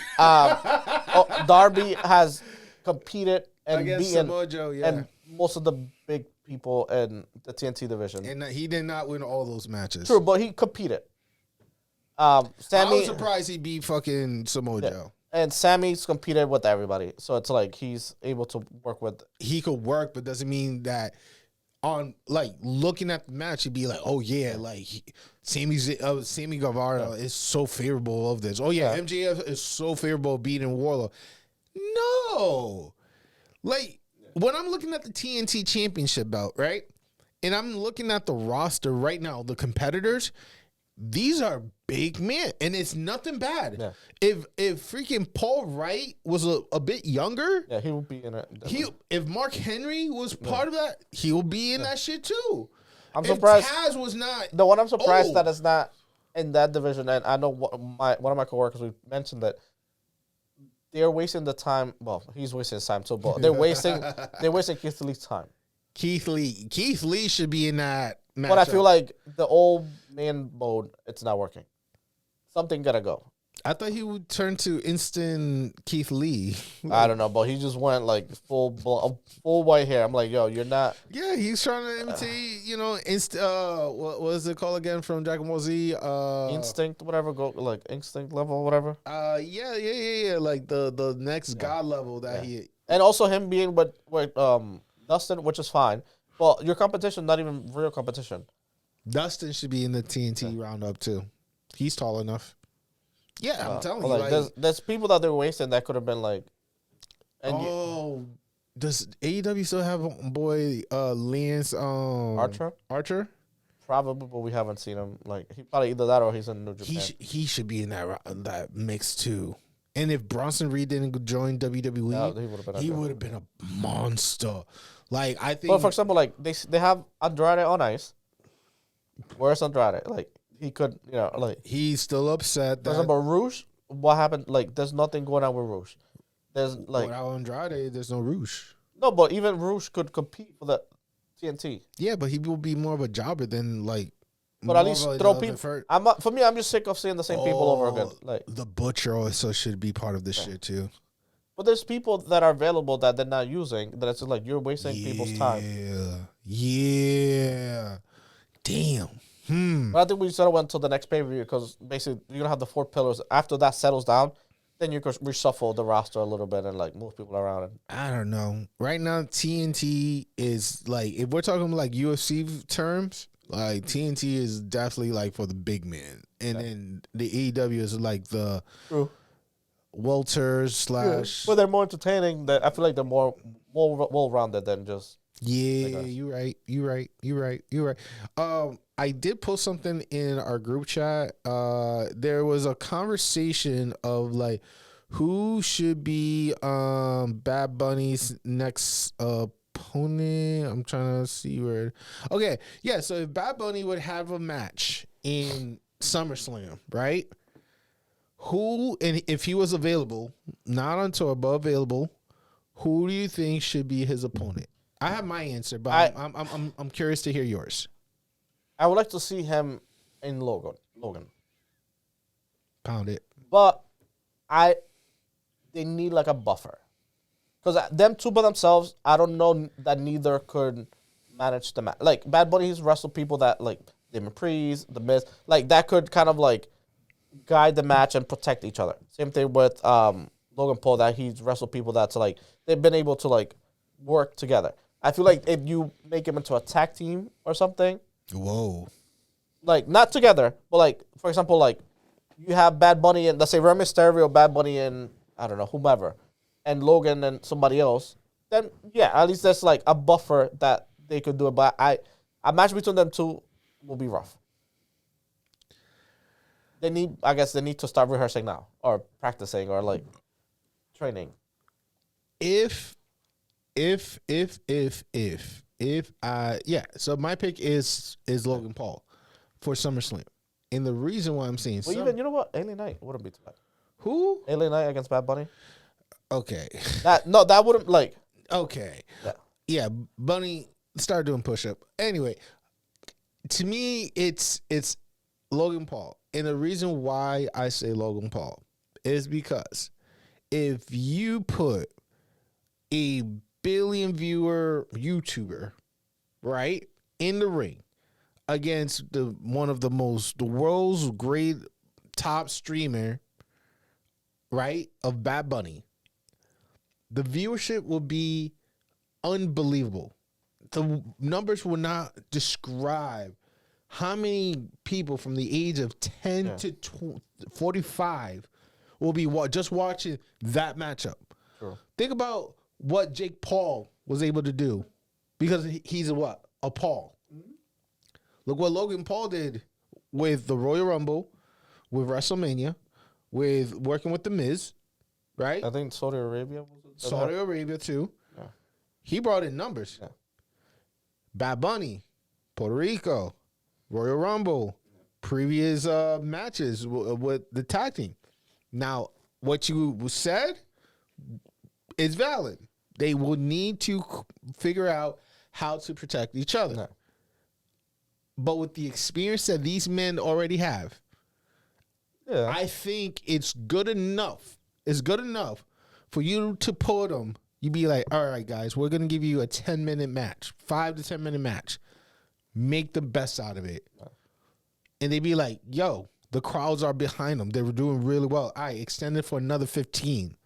Darby has competed and against beaten Samoa Joe, and most of the big people in the TNT division. And he did not win all those matches. True, but he competed. Sammy, I was surprised he beat fucking Samoa Joe. And Sammy's competed with everybody, so it's like he's able to work with. He could work, but doesn't mean that. On like looking at the match, he'd be like, "Oh yeah, like Sammy Guevara is so favorable of this. Oh yeah, MJF is so favorable of beating Warlord." No, like when I'm looking at the TNT Championship belt, right, and I'm looking at the roster right now, the competitors, these are big men, and it's nothing bad. Yeah. If freaking Paul Wright was a bit younger, he would be in it. If Mark Henry was part of that, he will be in that shit too. I'm surprised Taz was not. The one I'm surprised that it's not in that division, and I know one of my coworkers we mentioned that they're wasting the time. Well, he's wasting his time too, but they're wasting Keith Lee's time. Keith Lee should be in that matchup. But I feel like the old man mode, it's not working. Something gotta go. I thought he would turn to instant Keith Lee. I don't know, but he just went like full white hair. I'm like, yo, you're not. Yeah, he's trying to imitate, what was it called again from Dragon Ball Z? Instinct, whatever, go like instinct level, whatever. Yeah. Like the next god level that he. And also him being with Dustin, which is fine. But your competition, not even real competition. Dustin should be in the TNT roundup too. He's tall enough. Yeah, I'm telling you. Like, there's people that they're wasting that could have been like. Does AEW still have boy Lance Archer? Probably, but we haven't seen him. Like he probably either that or he's in New Japan. He should be in that mix too. And if Bronson Reed didn't join WWE, he would have been a monster. Like I think. But for example, like they have Andrade on ice. Where's Andrade? Like. He could, he's still upset. For example, Rouge, what happened? Like, there's nothing going on with Rouge. There's like without Andrade, there's no Rouge. No, but even Rouge could compete for the TNT. Yeah, but he will be more of a jobber than like. But at least throw people. For me, I'm just sick of seeing the same people over again. Like the Butcher also should be part of this shit too. But there's people that are available that they're not using. That it's like you're wasting people's time. Yeah. Damn. But I think we sort of went to the next pay-per-view because basically you're going to have the 4 pillars. After that settles down, then you could reshuffle the roster a little bit and like move people around. I don't know. Right now, TNT is like, if we're talking like UFC terms, like TNT is definitely like for the big men. And then the AEW is like the welters / But they're more entertaining. I feel like they're more well-rounded than just... Yeah, you're right. I did post something in our group chat. There was a conversation of like who should be Bad Bunny's next opponent. I'm trying to see where. Okay, yeah. So if Bad Bunny would have a match in SummerSlam, right? Who and if he was available, not on tour but available, who do you think should be his opponent? I have my answer, but I'm curious to hear yours. I would like to see him in Logan. Pound it. But they need like a buffer. Because them two by themselves, I don't know that neither could manage the match. Like, Bad Bunny, he's wrestled people that, like, Damon Priest, The Miz. Like, that could kind of, like, guide the match and protect each other. Same thing with Logan Paul, that he's wrestled people that's, like, they've been able to, like, work together. I feel like if you make him into a tag team or something. Whoa. Like, not together, but, like, for example, like, you have Bad Bunny and, let's say, Rey Mysterio, Bad Bunny and, I don't know, whomever, and Logan and somebody else, then, yeah, at least there's, like, a buffer that they could do it. But a match between them two will be rough. They need to start rehearsing now or practicing or, like, training. So my pick is Logan Paul for SummerSlam. And the reason why I'm saying even, you know what? LA Knight wouldn't be too bad. Who? LA Knight against Bad Bunny. Okay. That wouldn't, like. Okay. Yeah, Bunny started doing push-up. Anyway, to me, it's Logan Paul. And the reason why I say Logan Paul is because if you put a billion viewer YouTuber, right, in the ring against one of the world's great top streamer, right, of Bad Bunny, the viewership will be unbelievable. The numbers will not describe how many people from the age of 10 to 45 will be just watching that matchup. Sure. Think about what Jake Paul was able to do because he's a Paul. Mm-hmm. Look what Logan Paul did with the Royal Rumble, with WrestleMania, with working with The Miz, right? I think Saudi Arabia too. Yeah. He brought in numbers. Yeah. Bad Bunny, Puerto Rico, Royal Rumble, previous matches with the tag team. Now, what you said is valid. They will need to figure out how to protect each other. No. But with the experience that these men already have, I think it's good enough. It's good enough for you to put them. You be like, all right, guys, we're going to give you a 10-minute match, 5 to 10-minute match. Make the best out of it. And they be like, yo, the crowds are behind them. They were doing really well. All right, extend it for another 15.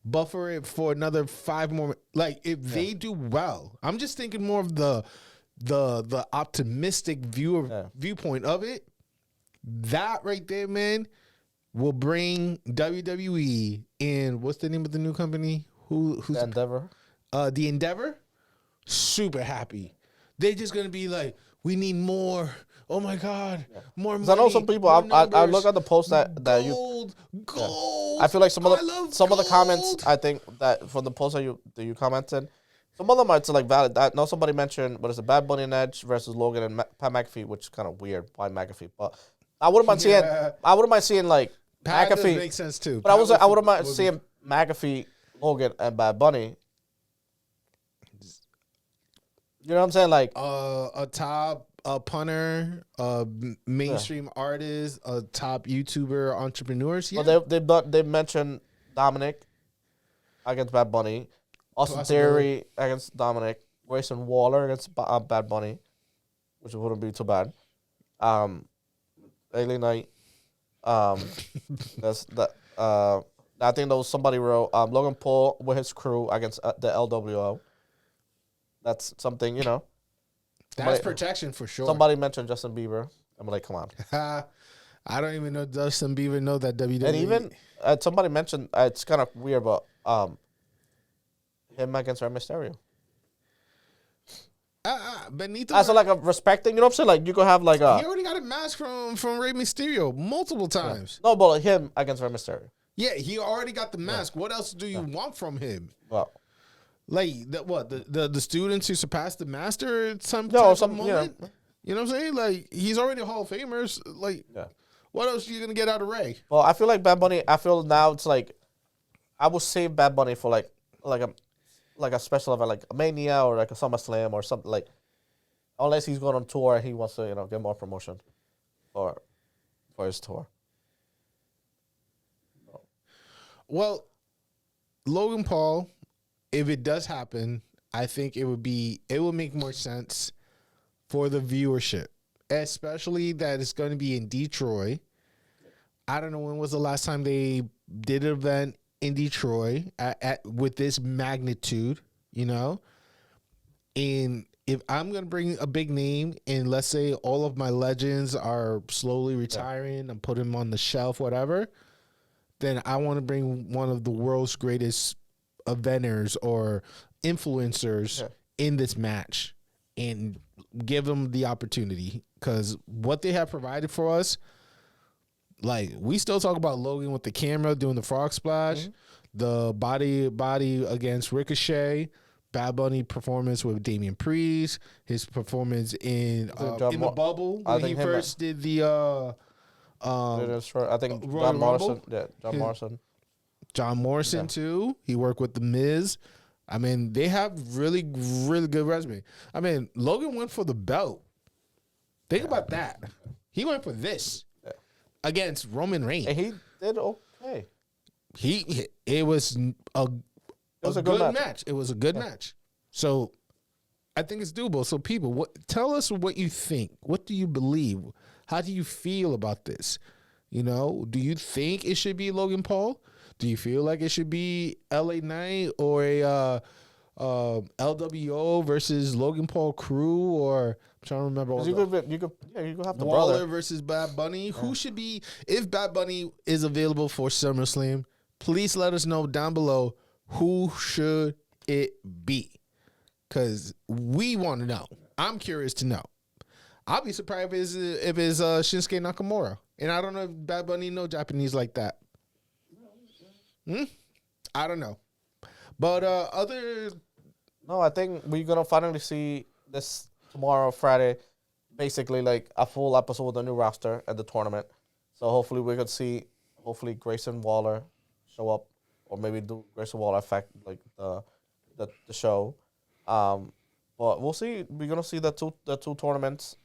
Buffer it for another 5 more. Like, if they do well, I'm just thinking more of the optimistic viewpoint of it. That right there, man, will bring WWE in. What's the name of the new company? Who's the Endeavor? The Endeavor. Super happy. They're just gonna be like, we need more. Oh my God, more money. I know some people. I look at the post that gold. I feel like some of the comments. I think that from the post that you commented, some of them are like valid. I know somebody mentioned, what is it, Bad Bunny and Edge versus Logan and Pat McAfee, which is kind of weird. Why McAfee? But I wouldn't mind seeing. I wouldn't mind seeing like Pat McAfee. Makes sense too. But I wouldn't mind seeing McAfee, Logan, and Bad Bunny. You know what I'm saying? Like a top punter, a mainstream artist, a top YouTuber, entrepreneurs. Yeah, well, they mentioned Dominic against Bad Bunny, Austin Theory against Dominic, Grayson Waller against Bad Bunny, which wouldn't be too bad. Daily Night. That's that. I think there was somebody wrote Logan Paul with his crew against the LWO. That's something, you know. That's protection for sure. Somebody mentioned Justin Bieber. I'm like, come on. I don't even know Justin Bieber know that WWE. And even somebody mentioned, it's kind of weird, but him against Rey Mysterio. Benito. As like a respecting, you know what I'm saying? Like you could have like a. He already got a mask from Rey Mysterio multiple times. Yeah. No, but like him against Rey Mysterio. Yeah, he already got the mask. What else do you want from him? Well. Like the students who surpassed the master at some moment. Yeah. You know what I'm saying? Like he's already a Hall of Famer. Like, what else are you gonna get out of Ray? Well, I feel like Bad Bunny. I feel now it's like I would save Bad Bunny for like a special event, like a Mania or like a SummerSlam or something like. Unless he's going on tour and he wants to get more promotion for his tour. Well, Logan Paul. If it does happen, I think it would make more sense for the viewership, especially that it's going to be in Detroit. I don't know when was the last time they did an event in Detroit with this magnitude, you know? And if I'm going to bring a big name and let's say all of my legends are slowly retiring, I'm putting them on the shelf, whatever, then I want to bring one of the world's greatest eventers or influencers in this match and give them the opportunity, because what they have provided for us, like we still talk about Logan with the camera doing the frog splash, the body against Ricochet, Bad Bunny performance with Damian Priest, his performance in the bubble when he first did the I think Royal John Morrison. Rumble. Yeah, John Morrison. John Morrison too. He worked with The Miz. I mean, they have really, really good resume. I mean, Logan went for the belt. Think about that. He went for this against Roman Reigns. And he did okay. It was a good match. It was a good match. So I think it's doable. So people, tell us what you think. What do you believe? How do you feel about this? You know, do you think it should be Logan Paul? Do you feel like it should be LA Knight or a LWO versus Logan Paul crew? Or I'm trying to remember. You could have the Waller brother versus Bad Bunny. Yeah. Who should be, if Bad Bunny is available for SummerSlam? Please let us know down below who should it be, because we want to know. I'm curious to know. I'll be surprised if it's Shinsuke Nakamura, and I don't know if Bad Bunny know Japanese like that. I don't know. But I think we're going to finally see this tomorrow, Friday, basically like a full episode with the new roster at the tournament. So hopefully we could see, Grayson Waller show up, or maybe do Grayson Waller affect like the show. But we'll see. We're gonna see the two tournaments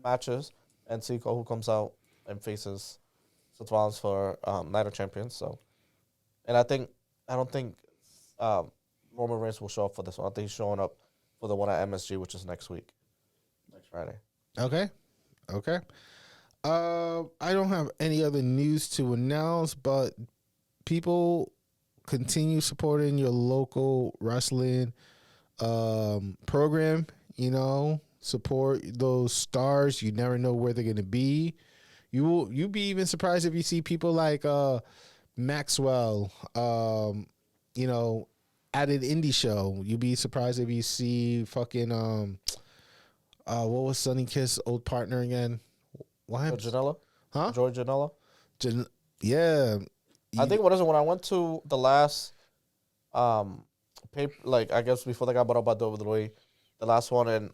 matches and see who comes out and faces Seth Rollins for Night of Champions. So, and I don't think Roman Reigns will show up for this one. I think he's showing up for the one at MSG, which is next week, next Friday. Okay. I don't have any other news to announce, but people continue supporting your local wrestling program. You know, support those stars. You never know where they're gonna be. You'll be even surprised if you see people like Maxwell. You know, at an indie show. You'll be surprised if you see fucking what was Sonny Kiss' old partner again? Why? Janela? Huh? Joey Janela? Yeah. I think when I went to the last paper, like I guess before they got bought up by WWE, the last one in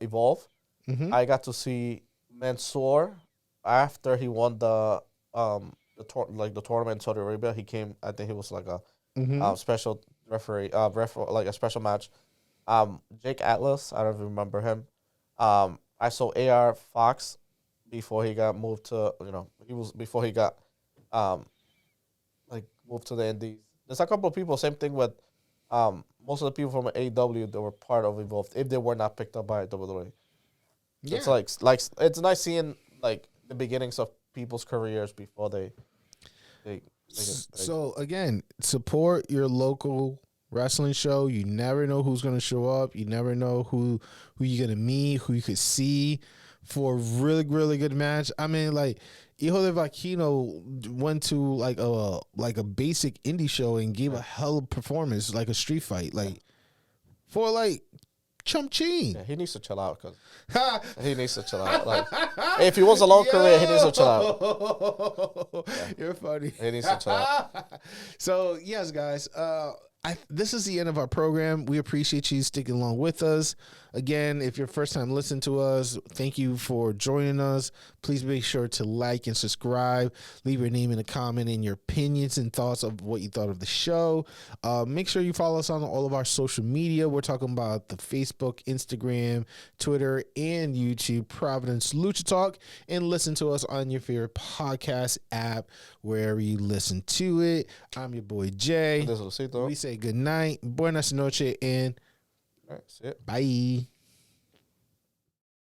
Evolve, I got to see Mansoor after he won the tournament in Saudi Arabia. He came. I think he was like a special referee, like a special match. Jake Atlas, I don't remember him. I saw AR Fox before he got moved to before he got moved to the Indies. There's a couple of people. Same thing with most of the people from AEW that were part of Evolved if they were not picked up by WWE. Yeah. It's like it's nice seeing like the beginnings of people's careers before they So again, support your local wrestling show. You never know who's going to show up. You never know who you're going to meet, who you could see for a really, really good match. I mean, like, Hijo de Vaquino went to like a basic indie show and gave a hell of a performance, like a street fight, like for like Chump Chin. Yeah, he needs to chill out because he needs to chill out. Like, if he wants a long career, he needs to chill out. Yeah. You're funny. He needs to chill out. So yes, guys. This is the end of our program. We appreciate you sticking along with us. Again, if you're first time listening to us, thank you for joining us. Please make sure to like and subscribe. Leave your name in a comment and your opinions and thoughts of what you thought of the show. Make sure you follow us on all of our social media. We're talking about the Facebook, Instagram, Twitter, and YouTube, Providence Lucha Talk. And listen to us on your favorite podcast app, wherever you listen to it. I'm your boy, Jay. We say good night, buenas noches, and all right, see it. Bye.